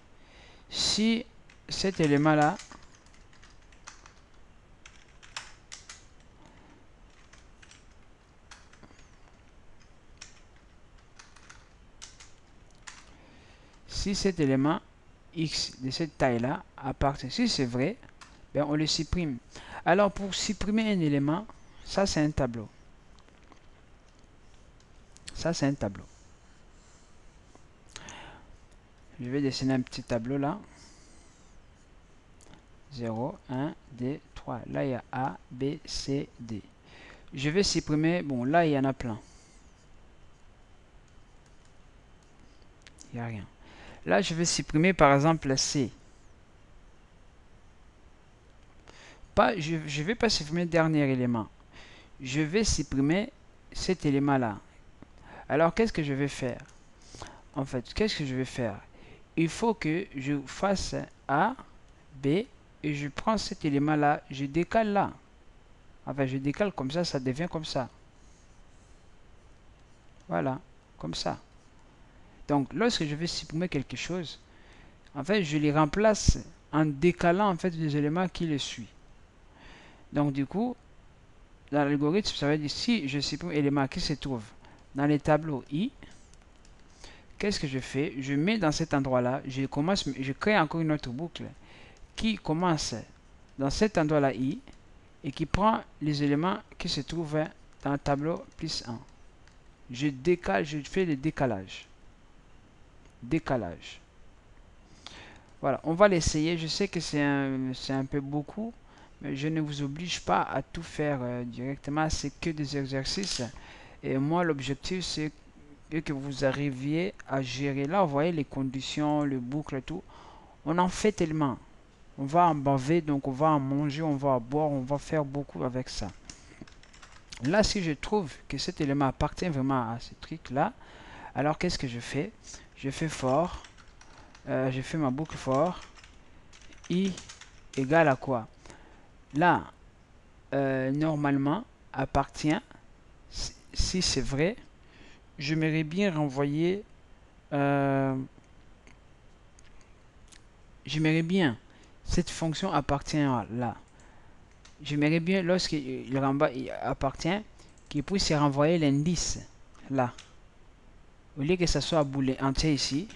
Speaker 1: Si cet élément-là si cet élément X de cette taille-là appartient, si c'est vrai, ben on le supprime. Alors pour supprimer un élément, ça c'est un tableau. Ça c'est un tableau. Je vais dessiner un petit tableau là. 0, 1, 2, 3. Là il y a A, B, C, D. Je vais supprimer, bon là il y en a plein. Il n'y a rien. Là je vais supprimer par exemple C. Je ne vais pas supprimer le dernier élément. Je vais supprimer cet élément-là. Alors, qu'est-ce que je vais faire? En fait, qu'est-ce que je vais faire? Il faut que je fasse A, B, et je prends cet élément-là, je décale là. Enfin, je décale comme ça devient comme ça. Voilà, comme ça. Donc, lorsque je vais supprimer quelque chose, en fait, je les remplace en décalant en fait les éléments qui le suivent. Donc, du coup, dans l'algorithme, ça veut dire si je supprime l'élément qui se trouve dans les tableaux I, qu'est-ce que je fais? Je mets dans cet endroit-là, je crée encore une autre boucle qui commence dans cet endroit-là I et qui prend les éléments qui se trouvent dans le tableau plus 1. Je décale, je fais le décalage. Décalage. Voilà, on va l'essayer. Je sais que c'est un peu beaucoup, mais je ne vous oblige pas à tout faire directement. C'est que des exercices. Et moi, l'objectif, c'est que vous arriviez à gérer. Là, vous voyez les conditions, le boucle, tout. On en fait tellement. On va en baver, donc on va en manger, on va en boire, on va faire beaucoup avec ça. Là, si je trouve que cet élément appartient vraiment à ce truc-là, alors qu'est-ce que je fais? Je fais for, je fais ma boucle for, i égale à quoi? Là, normalement, appartient, si c'est vrai, j'aimerais bien renvoyer, j'aimerais bien, cette fonction appartient là. J'aimerais bien, lorsqu'il appartient, qu'il puisse renvoyer l'indice là. Au lieu que ça soit boolean entier ici,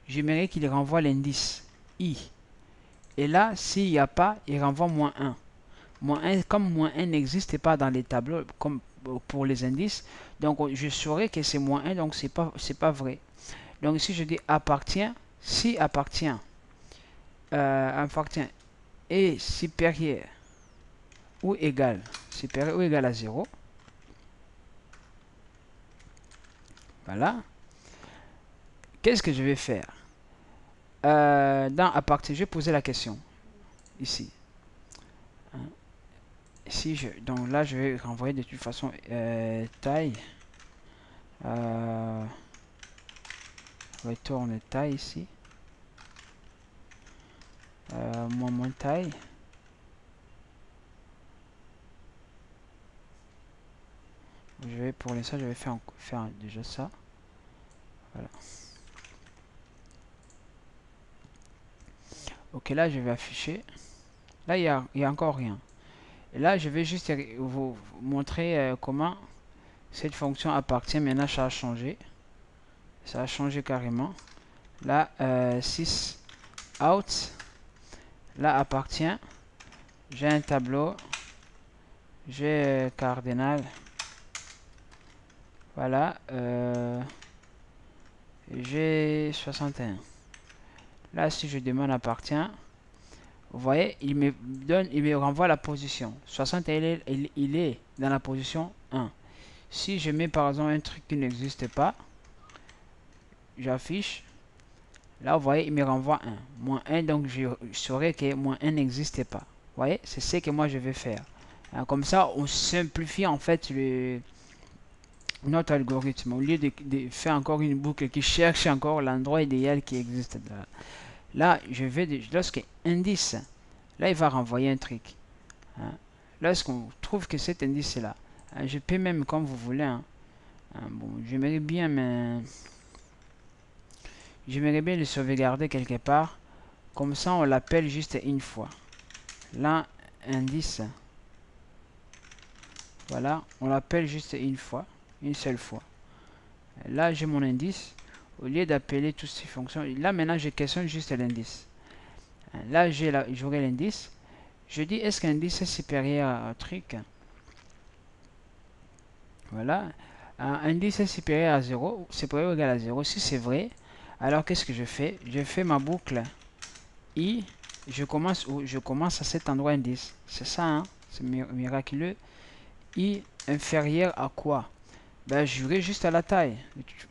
Speaker 1: j'aimerais qu'il renvoie l'indice i. Et là, s'il n'y a pas, il renvoie moins 1. Moins 1, comme moins 1 n'existe pas dans les tableaux, comme pour les indices, donc je saurais que c'est moins 1, donc c'est pas vrai. Donc si je dis appartient, si appartient est supérieur ou égal, supérieur ou égal à 0, voilà, qu'est-ce que je vais faire? Dans appartient, je vais poser la question ici. Donc là, je vais renvoyer de toute façon taille. Retourne taille ici. Moins taille. Pour l'instant, je vais faire déjà ça. Voilà. Ok, là, je vais afficher. Là, il y a encore rien. Et là, je vais juste vous montrer comment cette fonction appartient. Maintenant, ça a changé. Ça a changé carrément. Là, 6 out. Là, appartient. J'ai un tableau. J'ai cardinal. Voilà. J'ai 61. Là, si je demande appartient, vous voyez, il me renvoie la position. 61, il est dans la position 1. Si je mets par exemple un truc qui n'existe pas, j'affiche. Là, vous voyez, il me renvoie 1. Moins 1, donc je saurais que moins 1 n'existait pas. Vous voyez, c'est ce que moi je vais faire. Comme ça, on simplifie en fait notre algorithme. Au lieu de faire encore une boucle qui cherche encore l'endroit idéal qui existe. Là, je vais, lorsque indice, là, il va renvoyer un truc. Lorsqu'on trouve que cet indice est là, je peux même comme vous voulez. Bon, j'aimerais bien, mais j'aimerais bien le sauvegarder quelque part. Comme ça, on l'appelle juste une fois. Là, indice. Voilà, on l'appelle juste une fois, une seule fois. Là, j'ai mon indice. Au lieu d'appeler toutes ces fonctions, là maintenant je questionne juste l'indice. Là j'aurai l'indice. Je dis est-ce qu'un indice est supérieur à un truc? Voilà. Un indice est supérieur à 0, supérieur ou égal à 0. Si c'est vrai, alors qu'est-ce que je fais? Je fais ma boucle i. Je commence où? Je commence à cet endroit indice. C'est ça, hein? C'est miraculeux. I inférieur à quoi? Ben, j'aurai juste à la taille.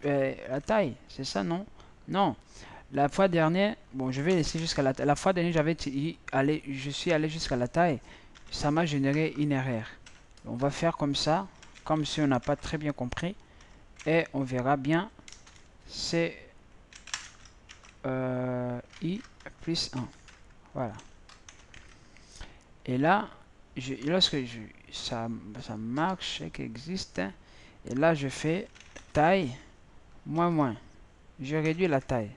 Speaker 1: La taille, c'est ça, non? Non. La fois dernière, bon, je vais laisser jusqu'à la taille. La fois dernière, je suis allé jusqu'à la taille. Ça m'a généré une erreur. On va faire comme ça, comme si on n'a pas très bien compris. Et on verra bien. C'est i plus 1. Voilà. Et là, lorsque ça marche, qui existe. Et là, je fais taille moins. Je réduis la taille.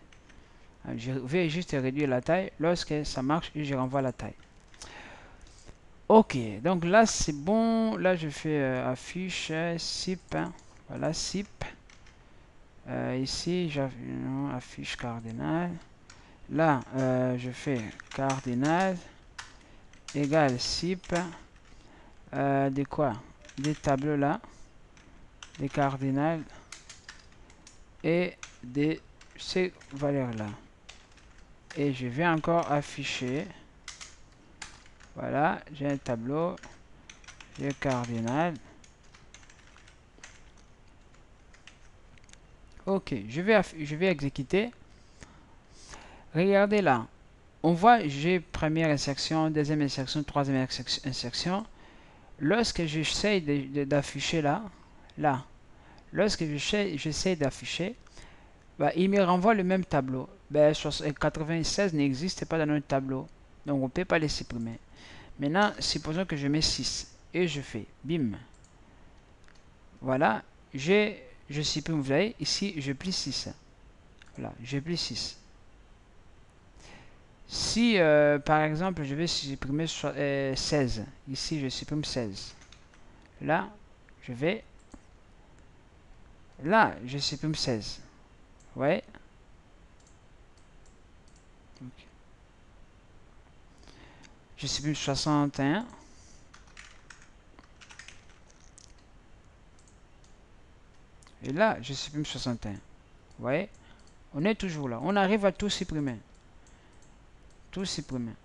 Speaker 1: Je vais juste réduire la taille. Lorsque ça marche, je renvoie la taille. Ok, donc là c'est bon. Là je fais affiche SIP. Voilà, SIP. Ici, affiche cardinal. Là, je fais cardinal égale SIP. De quoi? Des tableaux là. Des cardinals. Et de ces valeurs là. Et je vais encore afficher. Voilà, j'ai un tableau. J'ai cardinal. Ok, je vais exécuter. Regardez là. On voit, j'ai première insertion, deuxième insertion, troisième insertion. Lorsque j'essaie d'afficher là, lorsque j'essaie d'afficher, bah, il me renvoie le même tableau. Ben, 96 n'existe pas dans notre tableau. Donc, on ne peut pas les supprimer. Maintenant, supposons que je mets 6. Et je fais bim. Voilà. Je supprime, vous voyez, ici, je plie 6. Voilà, je plie 6. Si, par exemple, je vais supprimer 16. Ici, je supprime 16. Là, je vais... Là, je supprime 16. Ouais. Okay. Je supprime 61. Et là, je supprime 61. Vous voyez? On est toujours là. On arrive à tout supprimer. Tout supprimer.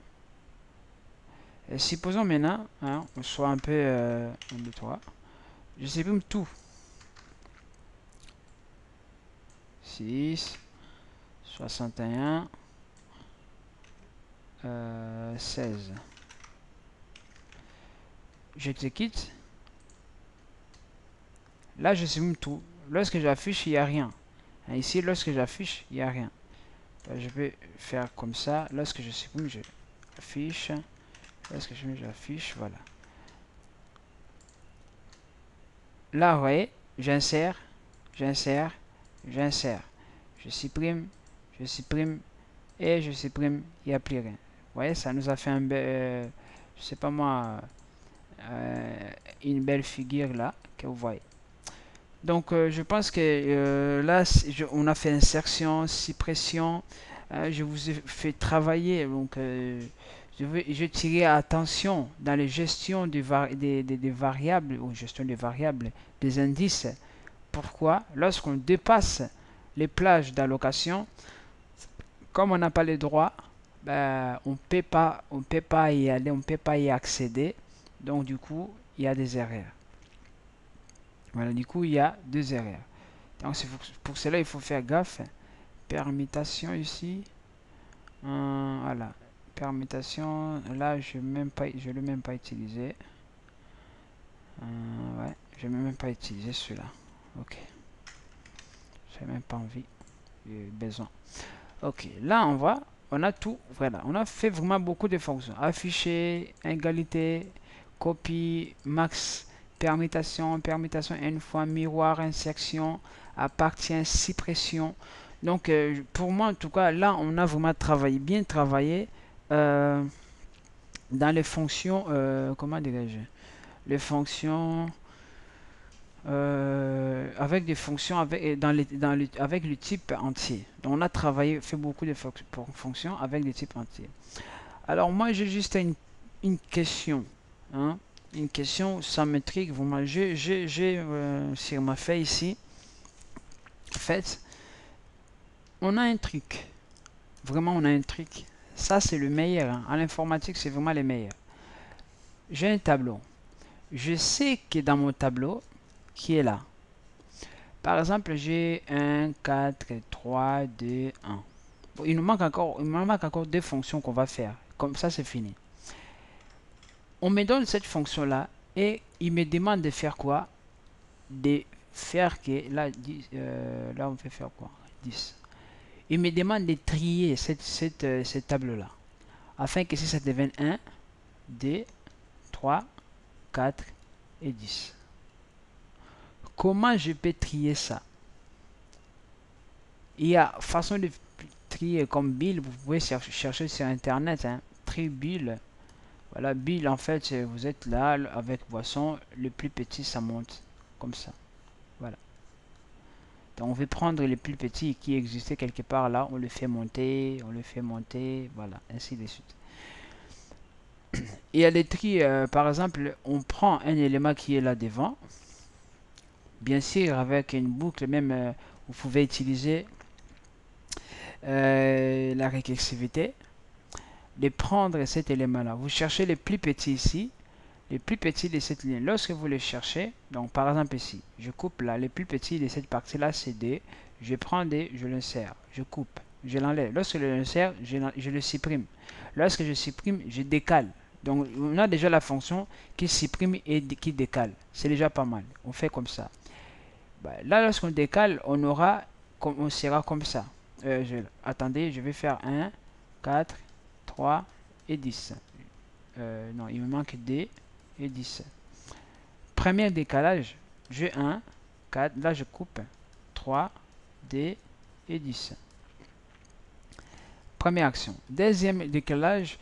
Speaker 1: Et supposons maintenant, hein, on soit un peu... 1, 2, 3. Je supprime tout. 6, 61, 16. J'exécute. Là, je supprime tout. Lorsque j'affiche, il n'y a rien. Ici, lorsque j'affiche, il n'y a rien. Je vais faire comme ça. Lorsque je supprime, je affiche. Lorsque j'affiche, voilà. Là, vous voyez, j'insère. Je supprime et je supprime. Il n'y a plus rien. Vous voyez, ça nous a fait un bel, je sais pas moi, une belle figure là que vous voyez. Donc, je pense que là, on a fait insertion, suppression. Je vous ai fait travailler. Donc, je tirais attention dans les gestions des variables, ou gestion des variables, des indices. Pourquoi? Lorsqu'on dépasse les plages d'allocation, comme on n'a pas les droits, ben, on peut pas y aller, on ne peut pas y accéder. Donc, du coup, il y a des erreurs. Voilà, du coup, il y a deux erreurs. Donc, pour cela, il faut faire gaffe. Permutation ici. Voilà. Permutation, là, je ne l'ai même pas utilisé. Ouais, je n'ai même pas utilisé celui-là. Ok. J'ai même pas envie. Besoin. Ok, là, on voit. On a tout. Voilà. On a fait vraiment beaucoup de fonctions. Afficher, égalité, copie, max, permutation une fois, miroir, insertion, appartient, suppression. Donc, pour moi, en tout cas, là, on a vraiment travaillé, bien travaillé dans les fonctions, comment dirais-je, les fonctions, avec des fonctions avec le type entier. Donc on a travaillé, fait beaucoup de fonctions avec des types entiers. Alors moi j'ai juste une question, hein, une question, ça m'intrigue vraiment. J'ai sur ma feuille ici, en fait, on a un truc, vraiment on a un truc. Ça c'est le meilleur, hein. À l'informatique c'est vraiment le meilleur. J'ai un tableau. Je sais que dans mon tableau, qui est là. Par exemple, j'ai 1, 4, 3, 2, 1. Bon, il me manque encore deux fonctions qu'on va faire. Comme ça, c'est fini. On me donne cette fonction-là et il me demande de faire quoi? De faire que... Là, là on fait faire quoi? 10. Il me demande de trier cette table-là. Afin que si ça devienne 1, 2, 3, 4 et 10. Comment je peux trier ça? Il y a façon de trier comme Bill, vous pouvez chercher sur internet, hein, tri Bill. Voilà, Bill en fait, vous êtes là avec boisson, le plus petit ça monte comme ça. Voilà. Donc on veut prendre les plus petits qui existaient quelque part là, on le fait monter, voilà, ainsi de suite. Il y a des tri, par exemple, on prend un élément qui est là devant. Bien sûr, avec une boucle, même vous pouvez utiliser la récursivité, de prendre cet élément-là. Vous cherchez les plus petits ici, les plus petits de cette ligne. Lorsque vous les cherchez, donc par exemple ici, je coupe là, les plus petits de cette partie-là, c'est D. Je prends D, je l'insère, je coupe, je l'enlève. Lorsque je l'insère, je le supprime. Lorsque je supprime, je décale. Donc on a déjà la fonction qui supprime et qui décale. C'est déjà pas mal. On fait comme ça. Bah, là, lorsqu'on décale, on sera comme ça. Attendez, je vais faire 1, 4, 3 et 10. Non, il me manque D et 10. Premier décalage, j'ai 1, 4, là je coupe 3, D et 10. Première action. Deuxième décalage,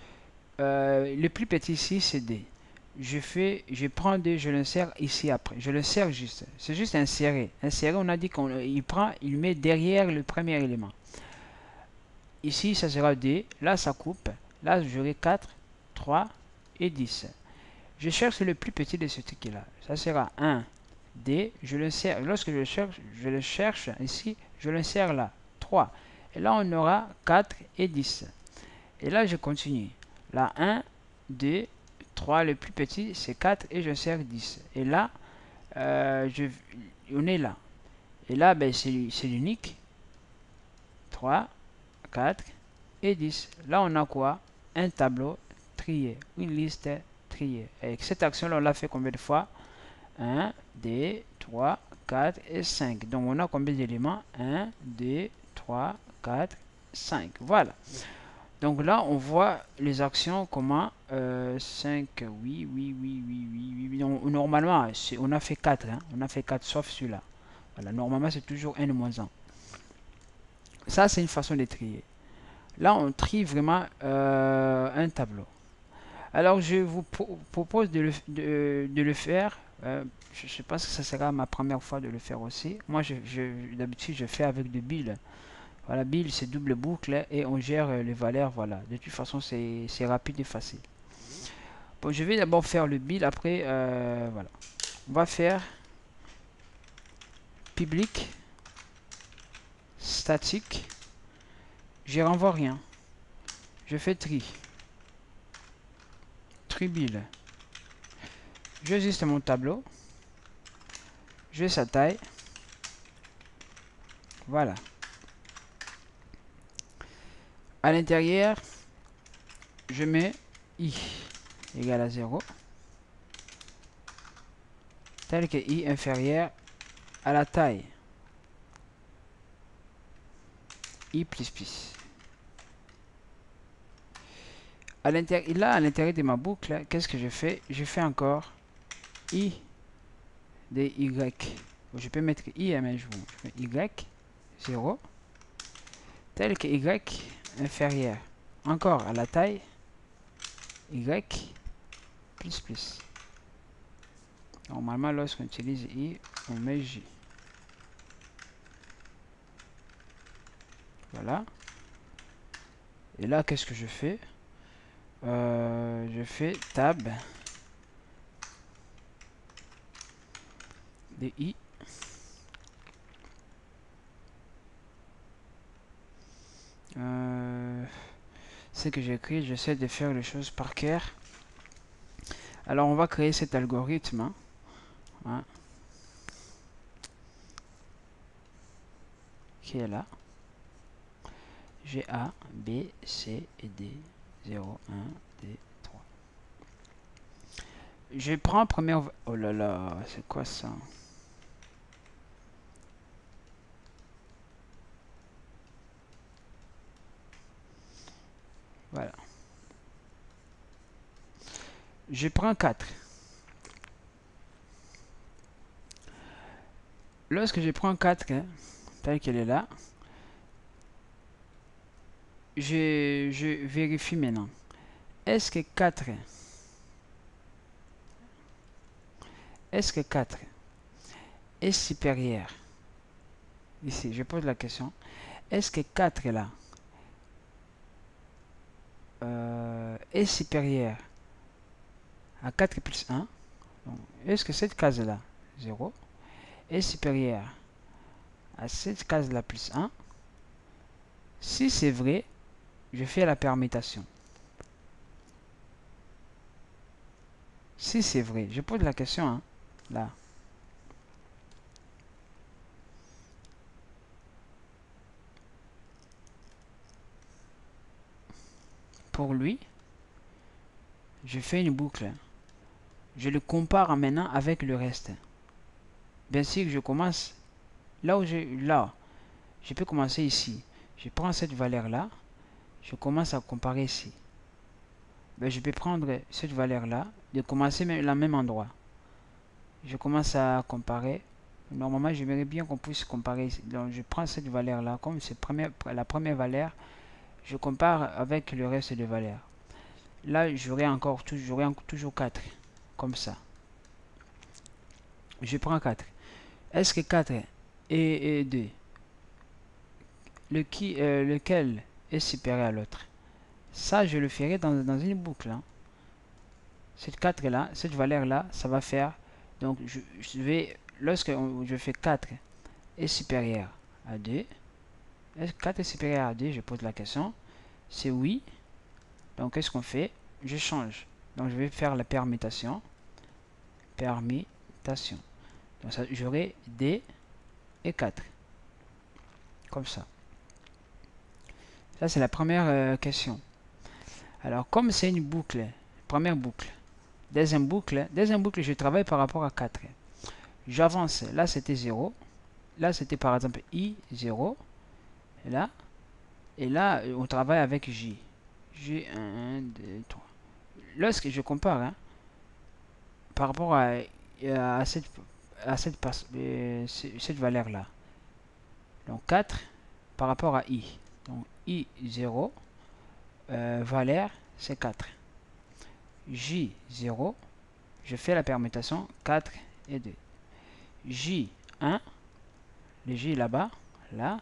Speaker 1: le plus petit ici c'est D. Je prends D, je l'insère ici après. Je l'insère juste. C'est juste insérer. Insérer, on a dit il met derrière le premier élément. Ici, ça sera D. Là, ça coupe. Là, j'aurai 4, 3 et 10. Je cherche le plus petit de ce truc-là. Ça sera 1, D. Je l'insère. Lorsque je le cherche ici, je l'insère là. 3. Et là, on aura 4 et 10. Et là, je continue. Là, 1, 2, 3. Le plus petit, c'est 4 et j'insère 10. Et là, on est là. Et là, ben, c'est l'unique. 3, 4 et 10. Là, on a quoi? Un tableau trié, une liste triée. Avec cette action-là, on l'a fait combien de fois? 1, 2, 3, 4 et 5. Donc, on a combien d'éléments? 1, 2, 3, 4, 5. Voilà. Donc là, on voit les actions, comment 5, oui, oui, oui, oui, oui, oui. Donc, normalement, on a fait 4. Hein? On a fait 4, sauf celui-là. Voilà, normalement, c'est toujours 1 de moins 1. Ça, c'est une façon de trier. Là, on trie vraiment un tableau. Alors, je vous propose de le faire. Je pense que ça sera ma première fois de le faire aussi. Moi, d'habitude, je fais avec de Bill. Voilà, Bill, c'est double boucle et on gère les valeurs. Voilà, de toute façon, c'est rapide et facile. Bon, je vais d'abord faire le Bill. Après, voilà. On va faire public, statique. Je renvoie rien. Je fais tri. Bill. J'ajuste mon tableau. Je sa taille. Voilà. À l'intérieur, je mets i égale à 0. Tel que i inférieur à la taille. i plus plus. À l'intérieur de ma boucle, qu'est-ce que je fais? Je fais encore i de y. Je peux mettre i, mais je fais y 0 tel que y inférieur encore à la taille y plus plus. Normalement, lorsqu'on utilise I, on met J. Voilà. Et là, qu'est-ce que je fais? Je fais tab de I. Ce que j'écris, j'essaie de faire les choses par cœur. Alors, on va créer cet algorithme. Hein, qui est là. G, A, B, C et D. 0, 1, 2, 3. Je prends première... Oh là là, c'est quoi ça? Voilà. Je prends 4. Lorsque je prends 4, hein, telle qu'elle est là, je vérifie maintenant. Est-ce que 4 est supérieur? Ici, je pose la question. Est-ce que 4 là est supérieur à 4 plus 1? Est-ce que cette case-là, 0, est supérieure à cette case-là plus 1? Si c'est vrai, je fais la permutation. Si c'est vrai, je pose la question, hein, là. Pour lui, je fais une boucle. Je le compare maintenant avec le reste. Bien sûr, je commence là où je peux commencer ici. Je prends cette valeur-là, je commence à comparer ici. Ben, je peux prendre cette valeur-là, de commencer même la même endroit. Je commence à comparer. Normalement, j'aimerais bien qu'on puisse comparer ici. Donc, je prends cette valeur-là, comme c'est la première valeur, je compare avec le reste des valeurs. Là, j'aurai toujours 4, comme ça. Je prends 4. Est-ce que 4 et 2, lequel est supérieur à l'autre? Ça, je le ferai dans une boucle. Hein. Cette 4 là, cette valeur là, ça va faire. Donc, je vais, lorsque je fais 4 est supérieur à 2, est-ce que 4 est supérieur à 2? Je pose la question. C'est oui. Donc, qu'est-ce qu'on fait? Je change. Donc, je vais faire la permutation. Permutation. Donc, j'aurai D et 4. Comme ça. Ça, c'est la première question. Alors, comme c'est une boucle, première boucle, deuxième boucle, je travaille par rapport à 4. J'avance. Là, c'était 0. Là, c'était par exemple I, 0. Et là, on travaille avec J. J, 1, 2, 3. Lorsque je compare, hein, par rapport à cette valeur-là, donc 4 par rapport à I. Donc I, 0, valeur, c'est 4. J, 0, je fais la permutation 4 et 2. J, 1, le J là-bas, là,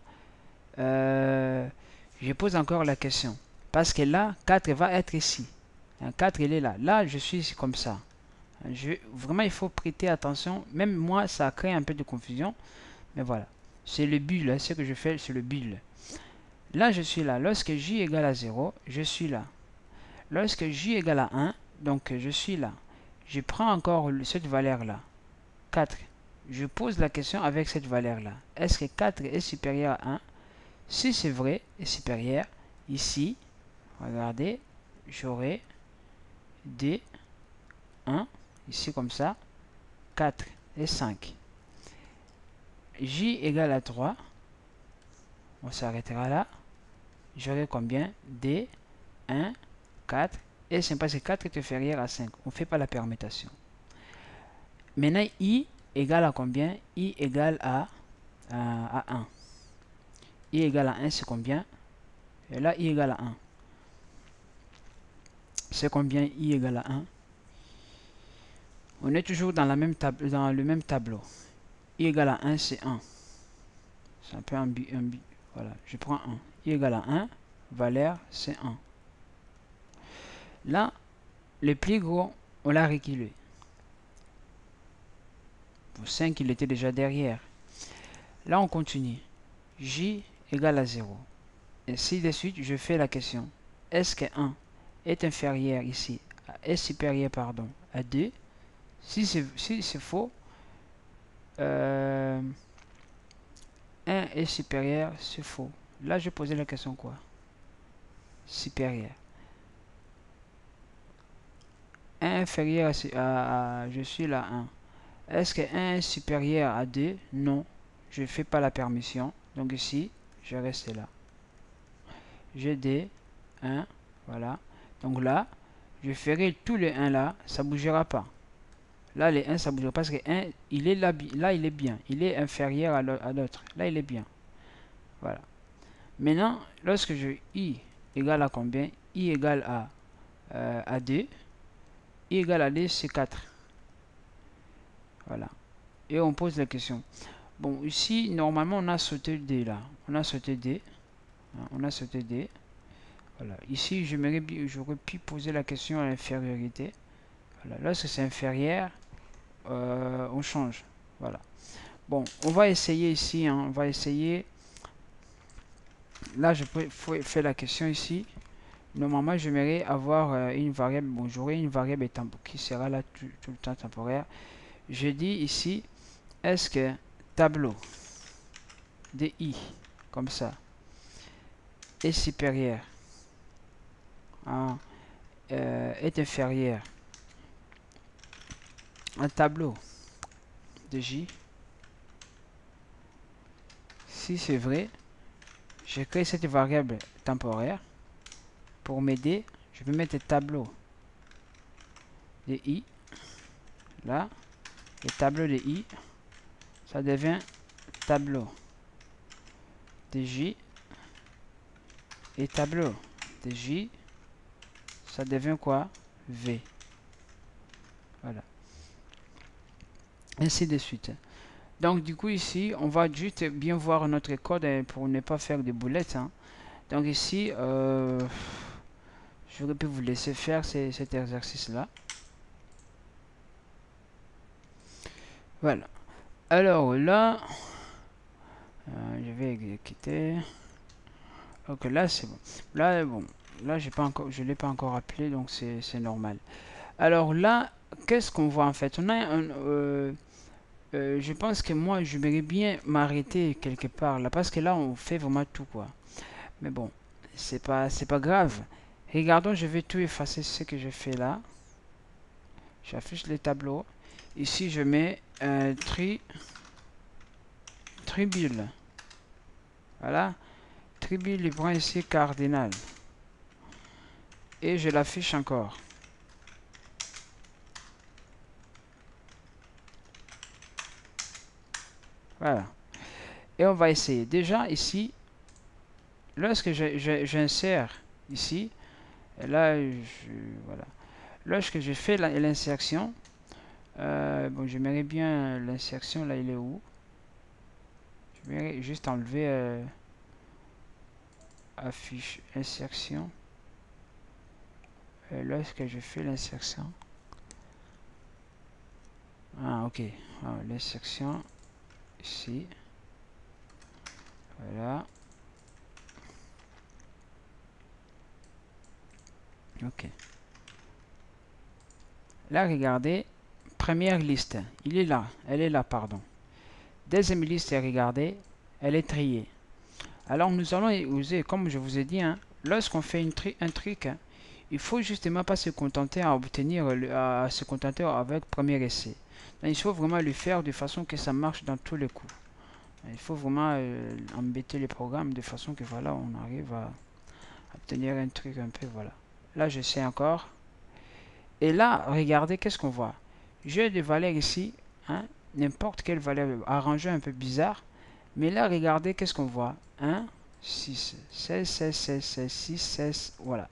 Speaker 1: je pose encore la question. Parce que là, 4 va être ici. 4, il est là. Là, je suis comme ça. Vraiment, il faut prêter attention. Même moi, ça crée un peu de confusion. Mais voilà. C'est le bulle. Ce que je fais, c'est le bulle. Là, je suis là. Lorsque J égale à 0, je suis là. Lorsque J égale à 1, donc je suis là. Je prends encore cette valeur-là. 4. Je pose la question avec cette valeur-là. Est-ce que 4 est supérieur à 1? Si c'est vrai, est supérieur, ici, regardez, j'aurai D, 1, ici comme ça, 4 et 5. J égale à 3, on s'arrêtera là. J'aurai combien? D, 1, 4, et c'est parce que 4 est inférieur à 5. On ne fait pas la permutation. Maintenant, I égale à combien? I égale à 1. I égale à 1, c'est combien? Et là, I égale à 1. C'est combien I égale à 1? On est toujours dans, dans le même tableau. I égale à 1, c'est 1. C'est un peu un bi. Voilà, je prends 1. I égale à 1, valeur, c'est 1. Là, le plus gros, on l'a reculé. Pour 5, il était déjà derrière. Là, on continue. J égale à 0. Ainsi de suite, je fais la question. Est-ce que 1 est inférieur ici, est supérieur, pardon, à 2? Si c'est faux, 1 est supérieur, c'est faux. Là, je posais la question quoi? Supérieur. 1 inférieur je suis là 1. Est-ce que 1 est supérieur à 2? Non. Je ne fais pas la permission. Donc ici, je reste là. J'ai D, 1, voilà. Donc là, je ferai tous les 1 là, ça ne bougera pas. Là, les 1, ça ne bougera pas parce que 1, il est là, il est bien. Il est inférieur à l'autre. Là, il est bien. Voilà. Maintenant, lorsque je I égale à combien? I égale à 2. I égale à 2, c'est 4. Voilà. Et on pose la question. Bon, ici, normalement, on a sauté D là. On a sauté D. On a sauté D. Voilà. Ici, j'aurais pu poser la question à l'infériorité. Voilà. Lorsque c'est inférieur, on change. Voilà. Bon, on va essayer ici. On va essayer. Là, je peux faire la question ici. Normalement, j'aimerais avoir une variable. Bon, j'aurai une variable qui sera là tout le temps temporaire. Je dis ici, est-ce que tableau de I, comme ça, est supérieur est inférieur à un tableau de J? Si c'est vrai, je crée cette variable temporaire. Pour m'aider, je peux mettre tableau de I. Là, le tableau de I, ça devient tableau de J. Et tableau de J, ça devient quoi? V. Voilà. Ainsi de suite. Donc, du coup, ici, on va juste bien voir notre code pour ne pas faire de boulettes. Hein. Donc, ici, j'aurais pu vous laisser faire cet exercice-là. Voilà. Alors, là, je vais exécuter. Ok, là, c'est bon. Là, bon. Là, je ne l'ai pas encore appelé, donc c'est normal. Alors là, qu'est-ce qu'on voit en fait? On a je pense que moi, je vais bien m'arrêter quelque part là, parce que là, on fait vraiment tout quoi. Mais bon, c'est pas grave. Regardons, je vais tout effacer ce que je fais là. J'affiche les tableaux. Ici, je mets tribule. Voilà. Tribule, il prend ici cardinal. Et je l'affiche encore. Voilà. Et on va essayer. Déjà, ici, lorsque j'insère ici, et là, voilà. Lorsque je fais l'insertion, bon, j'aimerais bien l'insertion, là, il est où? Je vais juste enlever affiche insertion. Et lorsque je fais l'insertion, ah, ok, l'insertion ici, voilà, ok. Là, regardez, première liste, il est là, elle est là, pardon. Deuxième liste, regardez, elle est triée. Alors, nous allons user, comme je vous ai dit, hein, lorsqu'on fait un truc, hein, il faut justement pas se contenter à obtenir, à se contenter avec premier essai. Donc, il faut vraiment le faire de façon que ça marche dans tous les coups. Il faut vraiment embêter les programmes de façon que voilà, on arrive à obtenir un truc un peu, voilà. Là, je sais encore. Et là, regardez, qu'est-ce qu'on voit? J'ai des valeurs ici, hein, n'importe quelle valeur arrangée un peu bizarre. Mais là, regardez, qu'est-ce qu'on voit? 1, 6, 16, 16, 16, 16, 6, 16, voilà.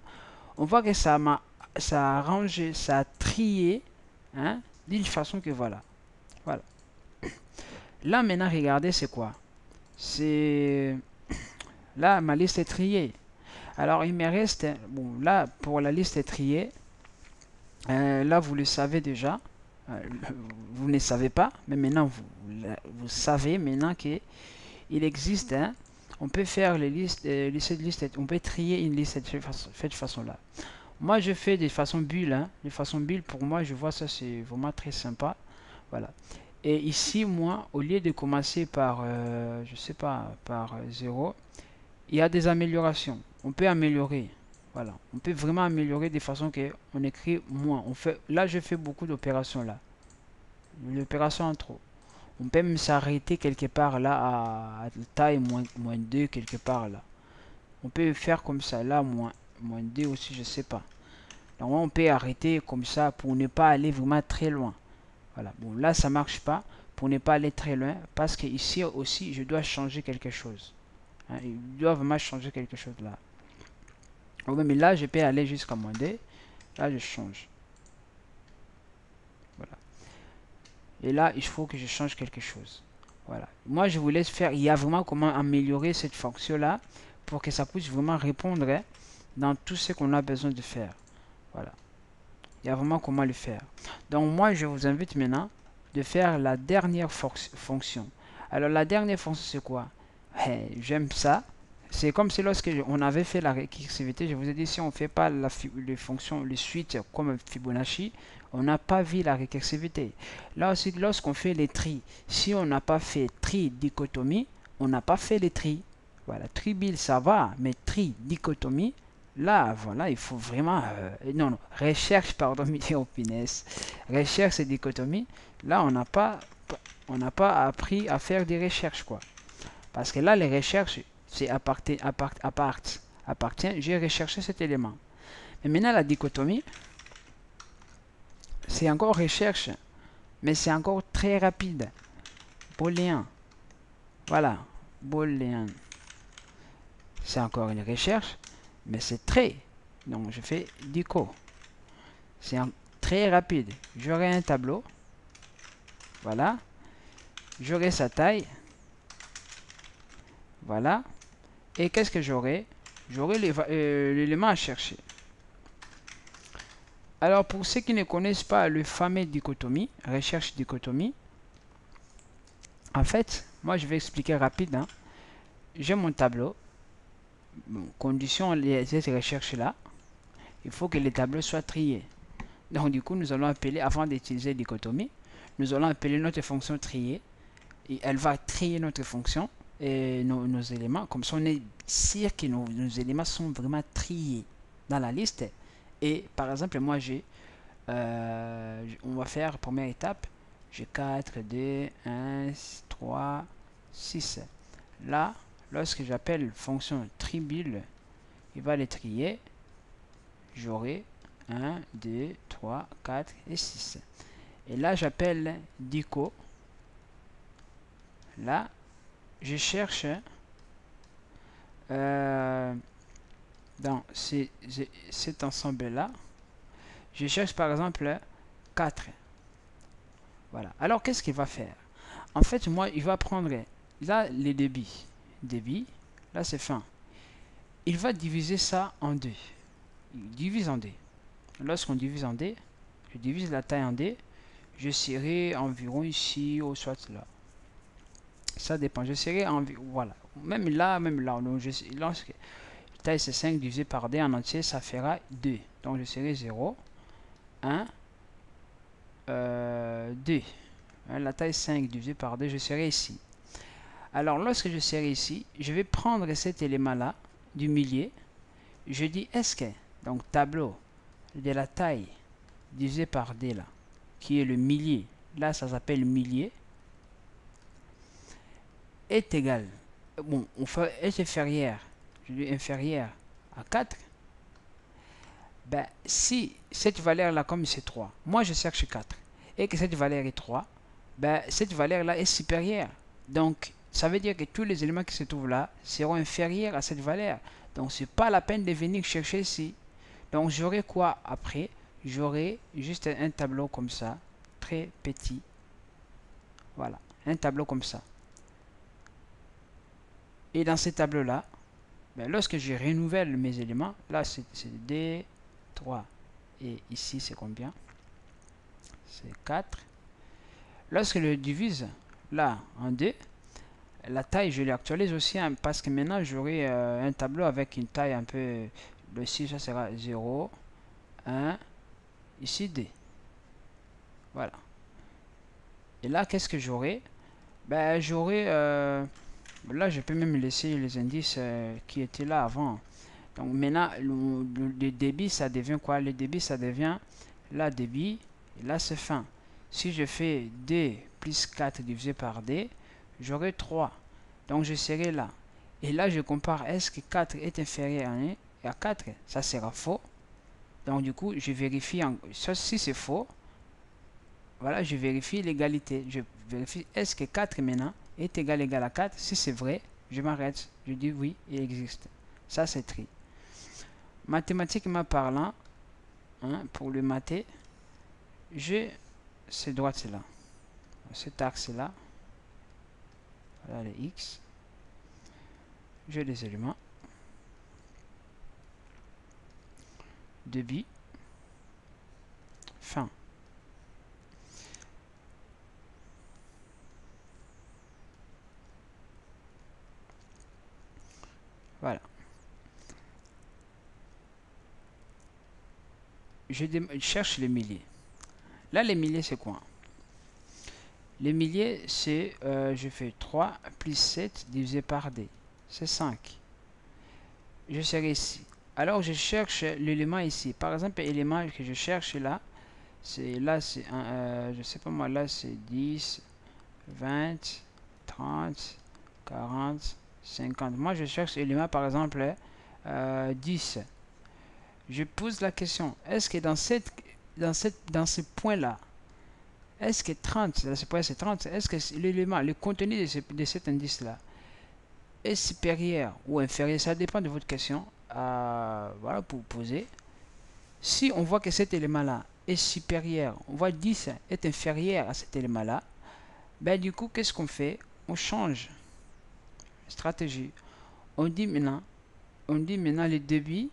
Speaker 1: On voit que ça a arrangé, ça a trié hein, d'une façon que voilà. Voilà. Là, maintenant, regardez, c'est quoi? C'est... Là, ma liste est triée. Alors, il me reste... Bon, là, pour la liste triée, là, vous le savez déjà. Vous ne le savez pas, mais maintenant, vous savez maintenant qu'il existe... Hein, on peut faire les listes, cette liste, on peut trier une liste de cette façon-là. Moi, je fais de façon bulle. Hein, de façon bulle, pour moi, je vois ça, c'est vraiment très sympa. Voilà. Et ici, moi, au lieu de commencer par, je sais pas, par 0, il y a des améliorations. On peut améliorer. Voilà. On peut vraiment améliorer de façon que on écrit moins. On fait, là, je fais beaucoup d'opérations là. L'opération en trop. On peut même s'arrêter quelque part là à taille moins 2 quelque part là. On peut faire comme ça là, moins 2 aussi, je sais pas. Donc on peut arrêter comme ça pour ne pas aller vraiment très loin. Voilà. Bon, là, ça marche pas pour ne pas aller très loin parce que ici aussi, je dois changer quelque chose. Hein, il doit vraiment changer quelque chose là. Oui, mais là, je peux aller jusqu'à moins 2. Là, je change. Voilà. Et là, il faut que je change quelque chose. Voilà. Moi, je vous laisse faire. Il y a vraiment comment améliorer cette fonction-là pour que ça puisse vraiment répondre hein, dans tout ce qu'on a besoin de faire. Voilà. Il y a vraiment comment le faire. Donc, moi, je vous invite maintenant de faire la dernière fonction. Alors, la dernière fonction, c'est quoi? Hey, j'aime ça. C'est comme si lorsque on avait fait la récursivité, je vous ai dit, si on ne fait pas les fonctions, les suites comme Fibonacci, on n'a pas vu la récursivité. Là aussi, lorsqu'on fait les tris, si on n'a pas fait tri dichotomie, on n'a pas fait les tris. Voilà, tribil ça va, mais tri dichotomie, là, voilà, il faut vraiment... non, recherche, pardon, punaise. Recherche et dichotomie, là, on n'a pas appris à faire des recherches, quoi. Parce que là, les recherches, c'est appartient. J'ai recherché cet élément. Mais maintenant, la dichotomie, c'est encore recherche, mais c'est encore très rapide. Booléen. Voilà, booléen. C'est encore une recherche, mais c'est très. Donc, je fais dico. C'est très rapide. J'aurai un tableau. Voilà. J'aurai sa taille. Voilà. Et qu'est-ce que j'aurai? J'aurai l'élément à chercher. Alors, pour ceux qui ne connaissent pas le fameux dichotomie, recherche dichotomie, en fait, moi je vais expliquer rapide. Hein. J'ai mon tableau. Bon, condition de cette recherche-là, il faut que les tableaux soient triés. Donc, du coup, nous allons appeler, avant d'utiliser dichotomie, nous allons appeler notre fonction trier. Et elle va trier notre fonction et nos éléments. Comme ça, on est sûr que nos éléments sont vraiment triés dans la liste. Et par exemple, moi j'ai, on va faire première étape, j'ai 4, 2, 1, 3, 6. Là, lorsque j'appelle fonction tribil, il va les trier. J'aurai 1, 2, 3, 4 et 6. Et là, j'appelle dico. Là, je cherche dans cet ensemble-là, je cherche par exemple 4. Voilà. Alors, qu'est-ce qu'il va faire? En fait, moi, il va prendre là les débits. Débit, là c'est fin. Il va diviser ça en 2. Il divise en 2. Lorsqu'on divise en 2, je divise la taille en 2. Je serai environ ici ou soit là. Ça dépend. Je serai environ. Voilà. Même là. Donc, lorsque taille c'est 5 divisé par 2 en entier, ça fera 2. Donc, je serai 0, 1, 2. La taille 5 divisé par 2, je serai ici. Alors, lorsque je serai ici, je vais prendre cet élément-là du millier. Je dis est-ce que, donc tableau de la taille divisé par 2 là, qui est le millier, là ça s'appelle millier, est égal, bon, on fait est inférieur, je dis inférieur à 4, ben, si cette valeur là, comme c'est 3, moi je cherche 4, et que cette valeur est 3, ben, cette valeur là est supérieure. Donc, ça veut dire que tous les éléments qui se trouvent là seront inférieurs à cette valeur. Donc, c'est pas la peine de venir chercher ici. Donc, j'aurai quoi après? J'aurai juste un tableau comme ça, très petit. Voilà, un tableau comme ça. Et dans ces tableaux-là, ben, lorsque je renouvelle mes éléments, là c'est D, 3. Et ici c'est combien? C'est 4. Lorsque je le divise là en 2, la taille je l'actualise aussi hein, parce que maintenant j'aurai un tableau avec une taille un peu... Le 6 ça sera 0, 1, ici 2. Voilà. Et là qu'est-ce que j'aurai? Ben j'aurai... là je peux même laisser les indices qui étaient là avant. Donc maintenant le débit ça devient quoi? Le débit ça devient là débit et là c'est fin. Si je fais D plus 4 divisé par D, j'aurai 3. Donc je serai là. Et là je compare, est-ce que 4 est inférieur à 1 et à 4? Ça sera faux. Donc du coup je vérifie, si c'est faux, voilà, je vérifie l'égalité. Je vérifie est-ce que 4 maintenant est égal à 4. Si c'est vrai, je m'arrête. Je dis oui, il existe. Ça c'est tri. Mathématiquement parlant, hein, pour le mathé, j'ai ces droites-là, cet axe-là, voilà les X, j'ai des éléments, débit, fin. Voilà. Je cherche les milliers. Là, les milliers, c'est quoi? Les milliers, c'est, je fais 3 plus 7 divisé par D. C'est 5. Je serai ici. Alors, je cherche l'élément ici. Par exemple, l'élément que je cherche là, c'est je sais pas moi, là, c'est 10, 20, 30, 40, 50. Moi, je cherche l'élément, par exemple, 10. Je pose la question, est-ce que dans ce point-là, est-ce que 30, dans ce point c'est 30, est-ce que l'élément, le contenu de cet indice-là est supérieur ou inférieur? Ça dépend de votre question. Voilà, pour poser. Si on voit que cet élément-là est supérieur, on voit 10 est inférieur à cet élément-là, ben du coup, qu'est-ce qu'on fait? On change stratégie. On dit maintenant le débit.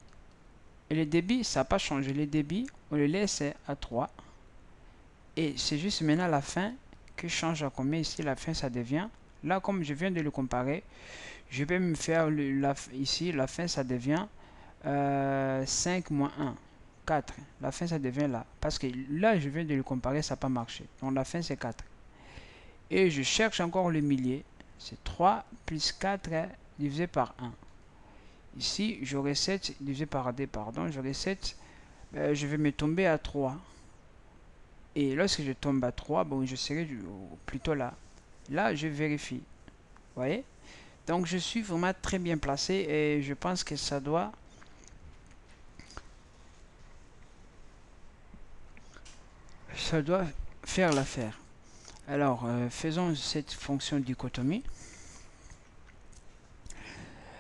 Speaker 1: Et le débit, ça n'a pas changé. Le débit, on le laisse à 3. Et c'est juste maintenant la fin que change à combien ici. La fin, ça devient. Là, comme je viens de le comparer, je vais me faire ici. La fin, ça devient 5 moins 1. 4. La fin, ça devient là. Parce que là, je viens de le comparer, ça n'a pas marché. Donc la fin, c'est 4. Et je cherche encore le millier. C'est 3 plus 4 divisé par 1. Ici, j'aurai 7 divisé par D, pardon. J'aurai 7. Je vais me tomber à 3. Et lorsque je tombe à 3, bon, je serai plutôt là. Là, je vérifie. Vous voyez? Donc, je suis vraiment très bien placé et je pense que ça doit... faire l'affaire. Alors, faisons cette fonction dichotomie.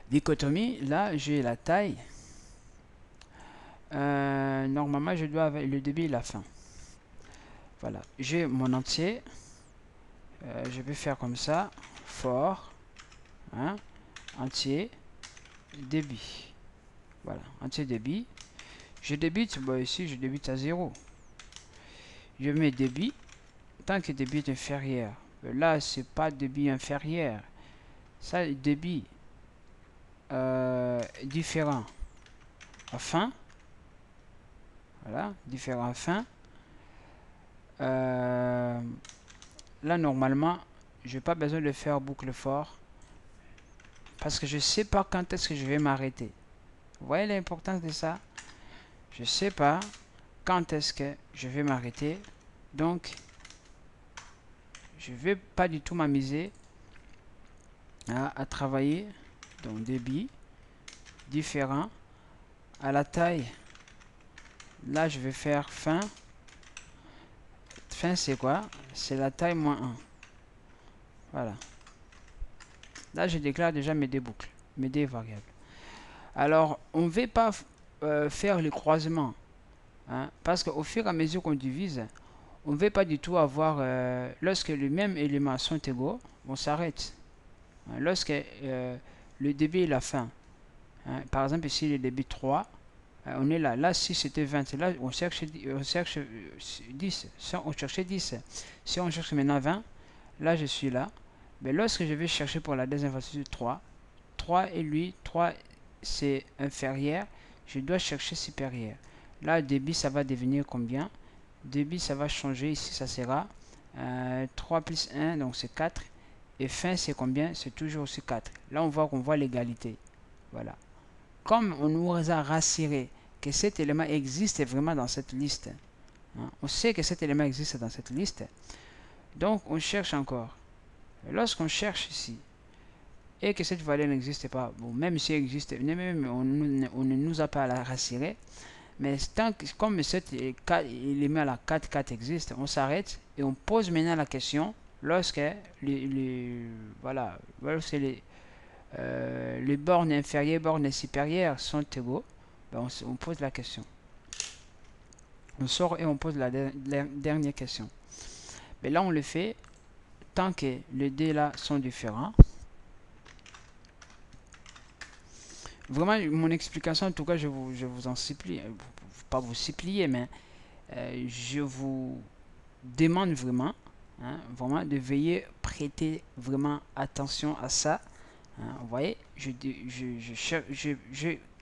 Speaker 1: Dichotomie, là, j'ai la taille. Normalement, je dois avoir le débit et la fin. Voilà, j'ai mon entier. Je vais faire comme ça. For, hein, entier, débit. Voilà, entier débit. Je débite, bon, ici, je débite à 0. Je mets débit. Tant que débit est inférieur. Là, c'est pas débit inférieur. Ça, débit différent à fin. Voilà, différent à fin. Là, normalement, je n'ai pas besoin de faire boucle for. Parce que je ne sais pas quand est-ce que je vais m'arrêter. Vous voyez l'importance de ça? Je ne sais pas quand est-ce que je vais m'arrêter. Donc, je ne vais pas du tout m'amuser à travailler. Donc, débit différent à la taille. Là, je vais faire fin. Fin, c'est quoi? C'est la taille moins 1. Voilà. Là, je déclare déjà mes deux boucles, mes deux variables. Alors, on ne va pas faire le croisement. Hein, parce qu'au fur et à mesure qu'on divise, on ne veut pas du tout avoir, lorsque les mêmes éléments sont égaux, on s'arrête. Hein, lorsque le début et la fin, hein, par exemple ici le début 3, on est là. Là, si c'était 20, là, on cherche 10. On cherchait 10. Si on cherche maintenant 20, là, je suis là. Mais lorsque je vais chercher pour la deuxième fois sur 3, 3 et lui, 3 c'est inférieur, je dois chercher supérieur. Là, débit, ça va devenir combien? Débit, ça va changer. Ici, ça sera 3 plus 1, donc c'est 4. Et fin, c'est combien? C'est toujours aussi 4. Là, on voit qu'on voit l'égalité. Voilà. Comme on nous a rassuré que cet élément existe vraiment dans cette liste, hein, on sait que cet élément existe dans cette liste, donc on cherche encore. Lorsqu'on cherche ici, et que cette valeur n'existe pas, bon, même si elle existe, on ne nous a pas rassuré, mais tant que, comme cet élément là 4, 4 existe, on s'arrête et on pose maintenant la question lorsque voilà, lorsque les bornes inférieures, bornes supérieures sont égaux, ben on pose la question. On sort et on pose la dernière question. Mais là, on le fait tant que les deux là sont différents. Vraiment, mon explication, en tout cas, je vous en supplie, pas vous supplier, mais je vous demande vraiment, hein, vraiment de veiller, prêter vraiment attention à ça. Hein, vous voyez, je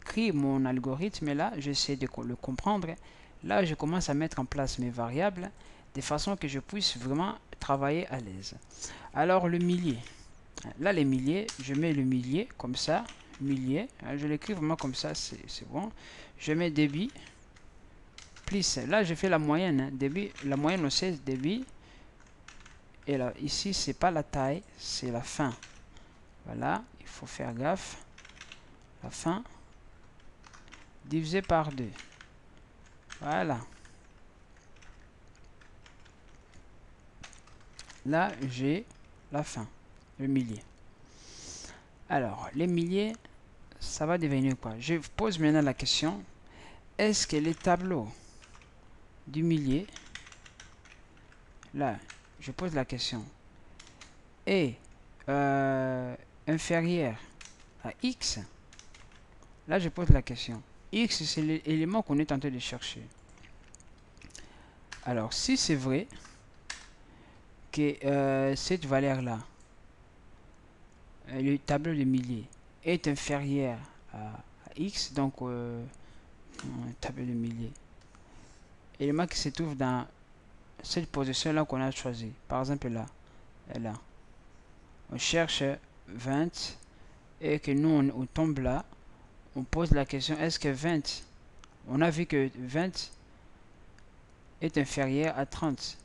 Speaker 1: crée mon algorithme là, j'essaie de le comprendre. Là, je commence à mettre en place mes variables de façon que je puisse vraiment travailler à l'aise. Alors, le millier. Là, les milliers, je mets le millier comme ça. Millier, je l'écris vraiment comme ça, c'est bon. Je mets débit plus. Là, je fais la moyenne. Hein, débit, la moyenne, on sait débit. Et là, ici, c'est pas la taille, c'est la fin. Voilà, il faut faire gaffe. La fin divisé par 2. Voilà. Là, j'ai la fin, le millier. Alors, les milliers, ça va devenir quoi? Je pose maintenant la question. Est-ce que les tableaux du millier, là, je pose la question, est inférieur à x? Là, je pose la question. X, c'est l'élément qu'on est en train de chercher. Alors, si c'est vrai que cette valeur-là, le tableau de milliers, est inférieur à x, donc tableau de milliers, élément qui se trouve dans cette position-là qu'on a choisi. Par exemple, là, et là. On cherche 20 et que nous, on tombe là. On pose la question, est-ce que 20, on a vu que 20 est inférieur à 30.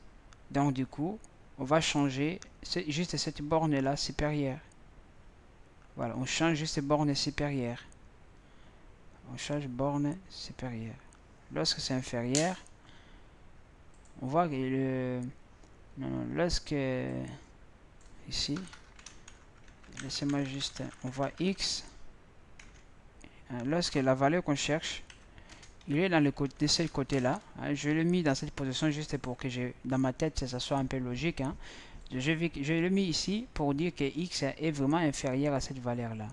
Speaker 1: Donc du coup, on va changer juste cette borne-là supérieure. Voilà, on change juste borne supérieure. On change borne supérieure. Lorsque c'est inférieur, on voit que le... Non, lorsque... Ici, laissez-moi juste... On voit X. Lorsque la valeur qu'on cherche, il est dans le côté, de ce côté-là. Hein, je l'ai mis dans cette position juste pour que dans ma tête, ça soit un peu logique. Hein. Je l'ai mis ici pour dire que X est vraiment inférieur à cette valeur-là.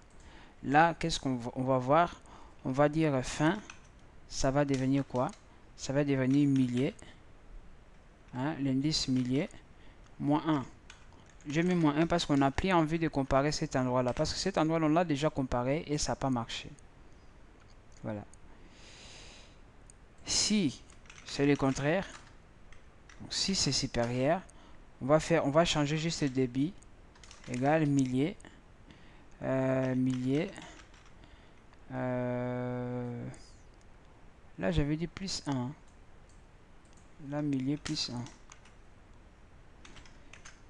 Speaker 1: Là, qu'est-ce qu'on va voir? On va dire fin. Ça va devenir quoi? Ça va devenir millier. Hein, l'indice millier. Moins 1. J'ai mis moins 1 parce qu'on a pris envie de comparer cet endroit-là. Parce que cet endroit-là, on l'a déjà comparé et ça n'a pas marché. Voilà. Si c'est le contraire, donc si c'est supérieur, on va changer juste le débit égal millier. Millier. Là, j'avais dit plus 1. Là, millier plus 1.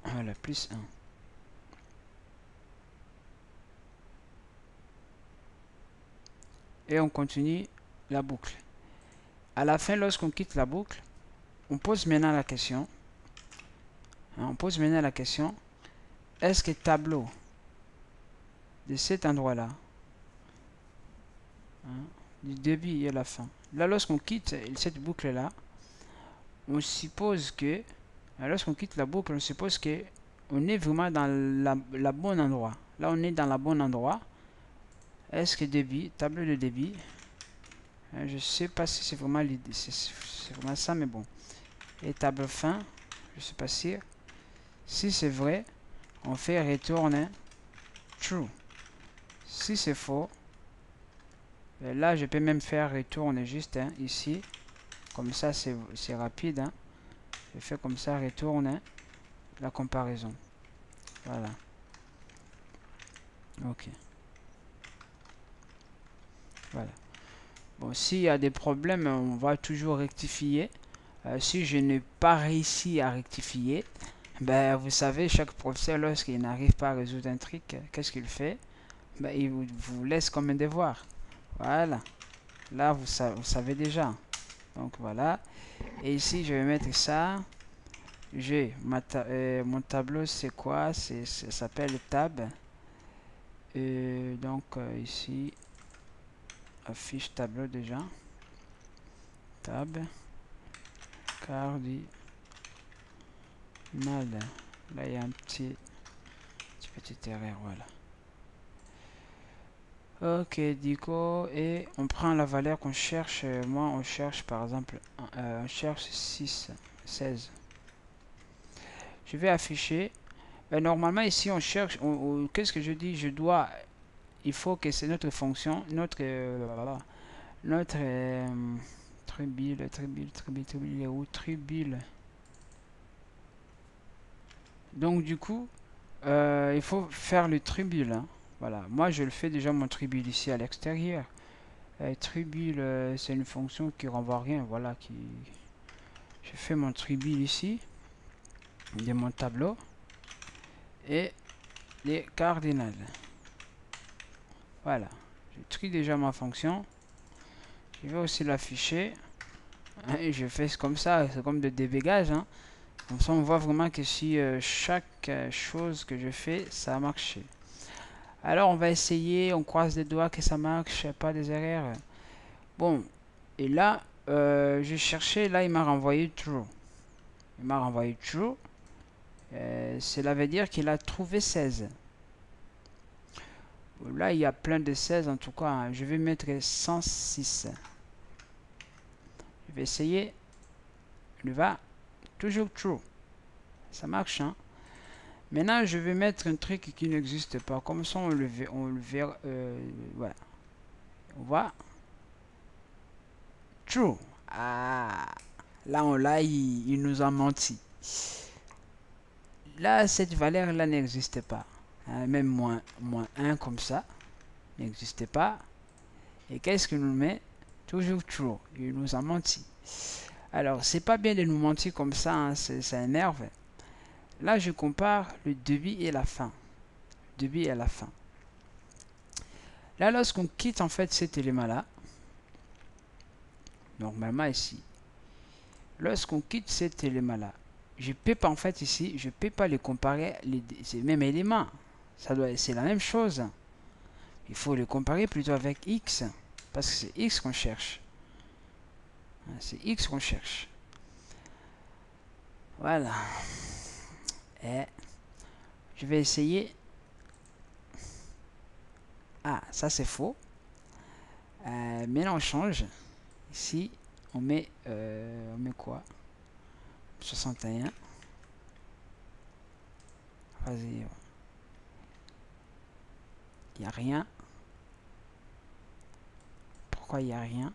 Speaker 1: Voilà, plus 1. Et on continue la boucle. À la fin, lorsqu'on quitte la boucle, on pose maintenant la question. Hein, on pose maintenant la question. Est-ce que tableau de cet endroit-là, hein, du début et à la fin. Là, lorsqu'on quitte cette boucle-là, on suppose que, lorsqu'on quitte la boucle, on suppose que on est vraiment dans la bonne endroit. Là, on est dans la bonne endroit. Est-ce que débit, tableau de débit, je sais pas si c'est vraiment l'idée, c'est vraiment ça, mais bon. Et table fin, je suis pas sûr. Si c'est vrai, on fait retourner true. Si c'est faux, là je peux même faire retourner juste ici. Comme ça c'est rapide. Je fais comme ça, retourne la comparaison. Voilà. Ok. Voilà. Bon, s'il y a des problèmes, on va toujours rectifier. Si je n'ai pas réussi à rectifier, ben, vous savez, chaque professeur, lorsqu'il n'arrive pas à résoudre un truc, qu'est-ce qu'il fait? Ben, il vous laisse comme un devoir. Voilà. Là, vous savez déjà. Donc, voilà. Et ici, je vais mettre ça. J'ai mon tableau, c'est quoi? Ça s'appelle tab. Donc, ici, affiche tableau déjà. Tab. Cardinal. Là, il y a un petite erreur, voilà. Ok, Dico, et on prend la valeur qu'on cherche. Moi, on cherche par exemple, on cherche 6, 16. Je vais afficher. Normalement, ici, on cherche. Qu'est-ce que je dis? Il faut que c'est notre fonction, notre tribule, il est où? Tribule. Donc, du coup, il faut faire le tribule. Voilà, moi je le fais déjà mon tribule ici à l'extérieur. Tribule, c'est une fonction qui renvoie rien. Voilà, je fais mon tribule ici de mon tableau et les cardinales. Voilà, je trie déjà ma fonction. Je vais aussi l'afficher. Et je fais comme ça, c'est comme de débégage. Comme ça, on voit vraiment que si chaque chose que je fais, ça a marché. Alors, on va essayer, on croise les doigts que ça marche, pas des erreurs. Bon, et là, je cherchais, là, il m'a renvoyé true. Il m'a renvoyé true. Cela veut dire qu'il a trouvé 16. Bon, là, il y a plein de 16 en tout cas. Je vais mettre 106. Je vais essayer. Il va toujours true. Ça marche, hein. Maintenant, je vais mettre un truc qui n'existe pas. Comme ça, on le verra. Voilà. On va. True. Ah. Là, il nous a menti. Là, cette valeur-là n'existe pas. Même moins 1 comme ça. N'existe pas. Et qu'est-ce qu'il nous met? Toujours true. Il nous a menti. Alors, c'est pas bien de nous mentir comme ça. Ça énerve. Là, je compare le début et la fin. Début et la fin. Là, lorsqu'on quitte en fait cet élément-là, normalement ici, lorsqu'on quitte cet élément-là, je peux pas en fait ici, je peux pas les comparer ces mêmes éléments. C'est la même chose. Il faut les comparer plutôt avec x, parce que c'est x qu'on cherche. C'est x qu'on cherche. Voilà. Et je vais essayer. Ah, ça c'est faux. Maintenant on change. Ici, on met quoi? 61. Vas-y. Il n'y a rien. Pourquoi il n'y a rien?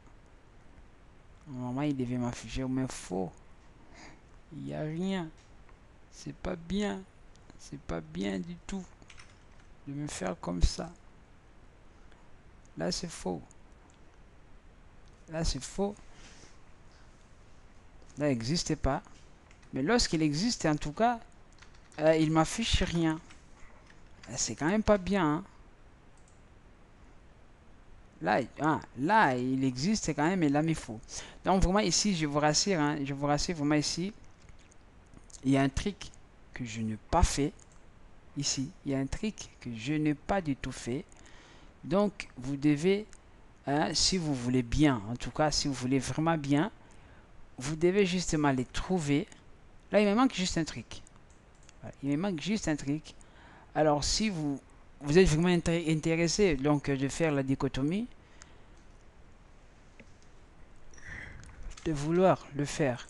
Speaker 1: Normalement, il devait m'afficher, mais faux. Il n'y a rien. C'est pas bien. C'est pas bien du tout de me faire comme ça. Là, c'est faux. Là, c'est faux. Là, il n'existe pas. Mais lorsqu'il existe, en tout cas, il m'affiche rien. C'est quand même pas bien. Hein. Là, il existe quand même, et là, il faut. Donc, vraiment, ici, je vous rassure, vraiment, ici, il y a un truc que je n'ai pas fait. Ici, il y a un truc que je n'ai pas du tout fait. Donc, vous devez, si vous voulez bien, en tout cas, si vous voulez vraiment bien, vous devez justement les trouver. Là, il me manque juste un truc. Voilà, il me manque juste un truc. Alors, si vous êtes vraiment intéressé donc de faire la dichotomie, de vouloir le faire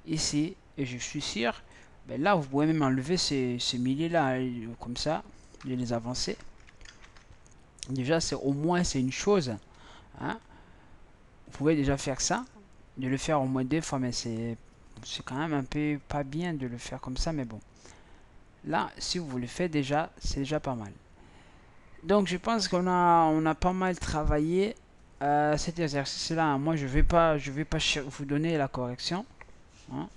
Speaker 1: ici, et je suis sûr, ben là, vous pouvez même enlever ces milliers-là, comme ça, et les avancer. Déjà, c'est au moins, c'est une chose. Hein. Vous pouvez déjà faire ça, de le faire au moins 2 fois, mais c'est quand même un peu pas bien de le faire comme ça, mais bon. Là, si vous le faites déjà, c'est déjà pas mal. Donc, je pense on a pas mal travaillé cet exercice-là. Moi, je vais pas vous donner la correction. Hein.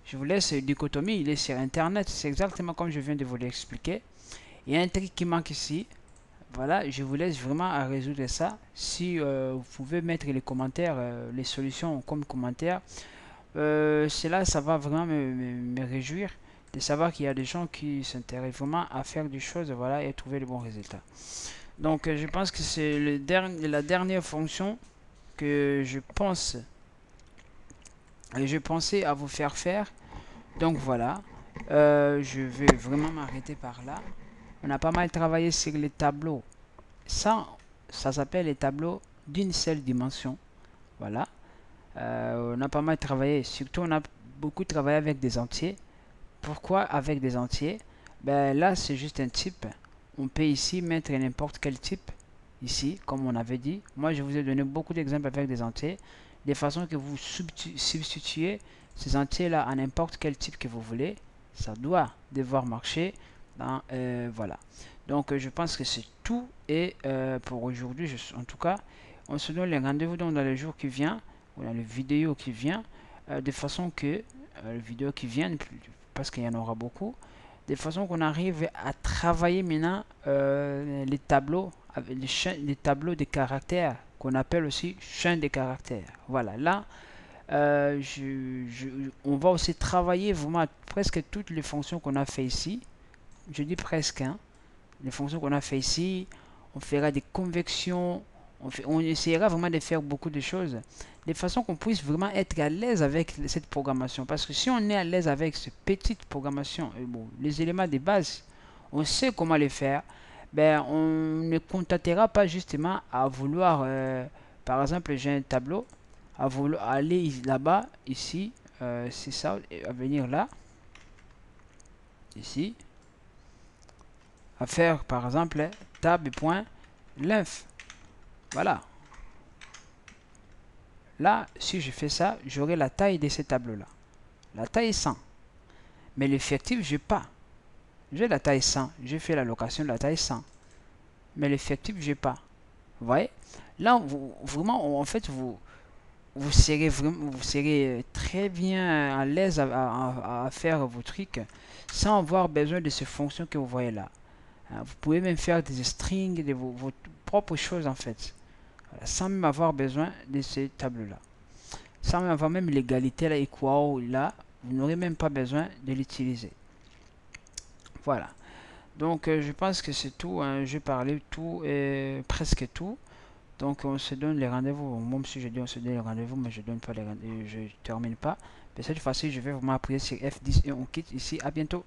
Speaker 1: Je vous laisse dichotomie, il est sur Internet. C'est exactement comme je viens de vous l'expliquer. Il y a un truc qui manque ici. Voilà, je vous laisse vraiment à résoudre ça. Si vous pouvez mettre les commentaires, les solutions comme commentaires, cela, ça va vraiment me réjouir de savoir qu'il y a des gens qui s'intéressent vraiment à faire des choses, voilà, et trouver le bon résultat. Donc, je pense que c'est la dernière fonction que je pensais à vous faire. Donc voilà, je vais vraiment m'arrêter par là. On a pas mal travaillé sur les tableaux. Ça s'appelle les tableaux d'une seule dimension. Voilà. On a pas mal travaillé. Surtout, on a beaucoup travaillé avec des entiers. Pourquoi avec des entiers? Ben là, c'est juste un type. On peut ici mettre n'importe quel type. Ici, comme on avait dit. Moi, je vous ai donné beaucoup d'exemples avec des entiers. De façon que vous substituez ces entiers-là à n'importe quel type que vous voulez. Ça doit devoir marcher. Voilà. Donc, je pense que c'est tout. Et pour aujourd'hui, en tout cas, on se donne les rendez-vous dans les jours qui viennent. Ou dans les vidéos qui viennent. De façon que les vidéos qui viennent, parce qu'il y en aura beaucoup, de façon qu'on arrive à travailler maintenant les tableaux, les tableaux de caractères, qu'on appelle aussi champs de caractères. Voilà, là, on va aussi travailler vraiment presque toutes les fonctions qu'on a fait ici. Je dis presque, hein, les fonctions qu'on a fait ici. On fera des convections, on essaiera vraiment de faire beaucoup de choses de façon qu'on puisse vraiment être à l'aise avec cette programmation. Parce que si on est à l'aise avec cette petite programmation, bon, les éléments de base, on sait comment les faire, ben, on ne contentera pas justement à vouloir, par exemple, j'ai un tableau, à vouloir aller là-bas, ici, c'est ça, à venir là, ici, à faire par exemple tab.length. Voilà. Là, si je fais ça, j'aurai la taille de ces tableaux-là. La taille est 100. Mais l'effectif, je n'ai pas. J'ai la taille 100. J'ai fait l'allocation de la taille 100. Mais l'effectif, je n'ai pas. Vous voyez? Là, vraiment, en fait, vous serez très bien à l'aise à faire vos trucs sans avoir besoin de ces fonctions que vous voyez là. Vous pouvez même faire des strings, vos propres choses en fait. Voilà, sans même avoir besoin de ces tableaux-là. Sans même avoir même l'égalité là, equal là, vous n'aurez même pas besoin de l'utiliser. Voilà. Donc je pense que c'est tout. Hein. J'ai parlé tout et presque tout. Donc on se donne les rendez-vous. Moi si je dis on se donne les rendez-vous, mais je donne pas les rendez-vous, je termine pas. Mais cette fois-ci, je vais vraiment appuyer sur F10 et on quitte ici. À bientôt.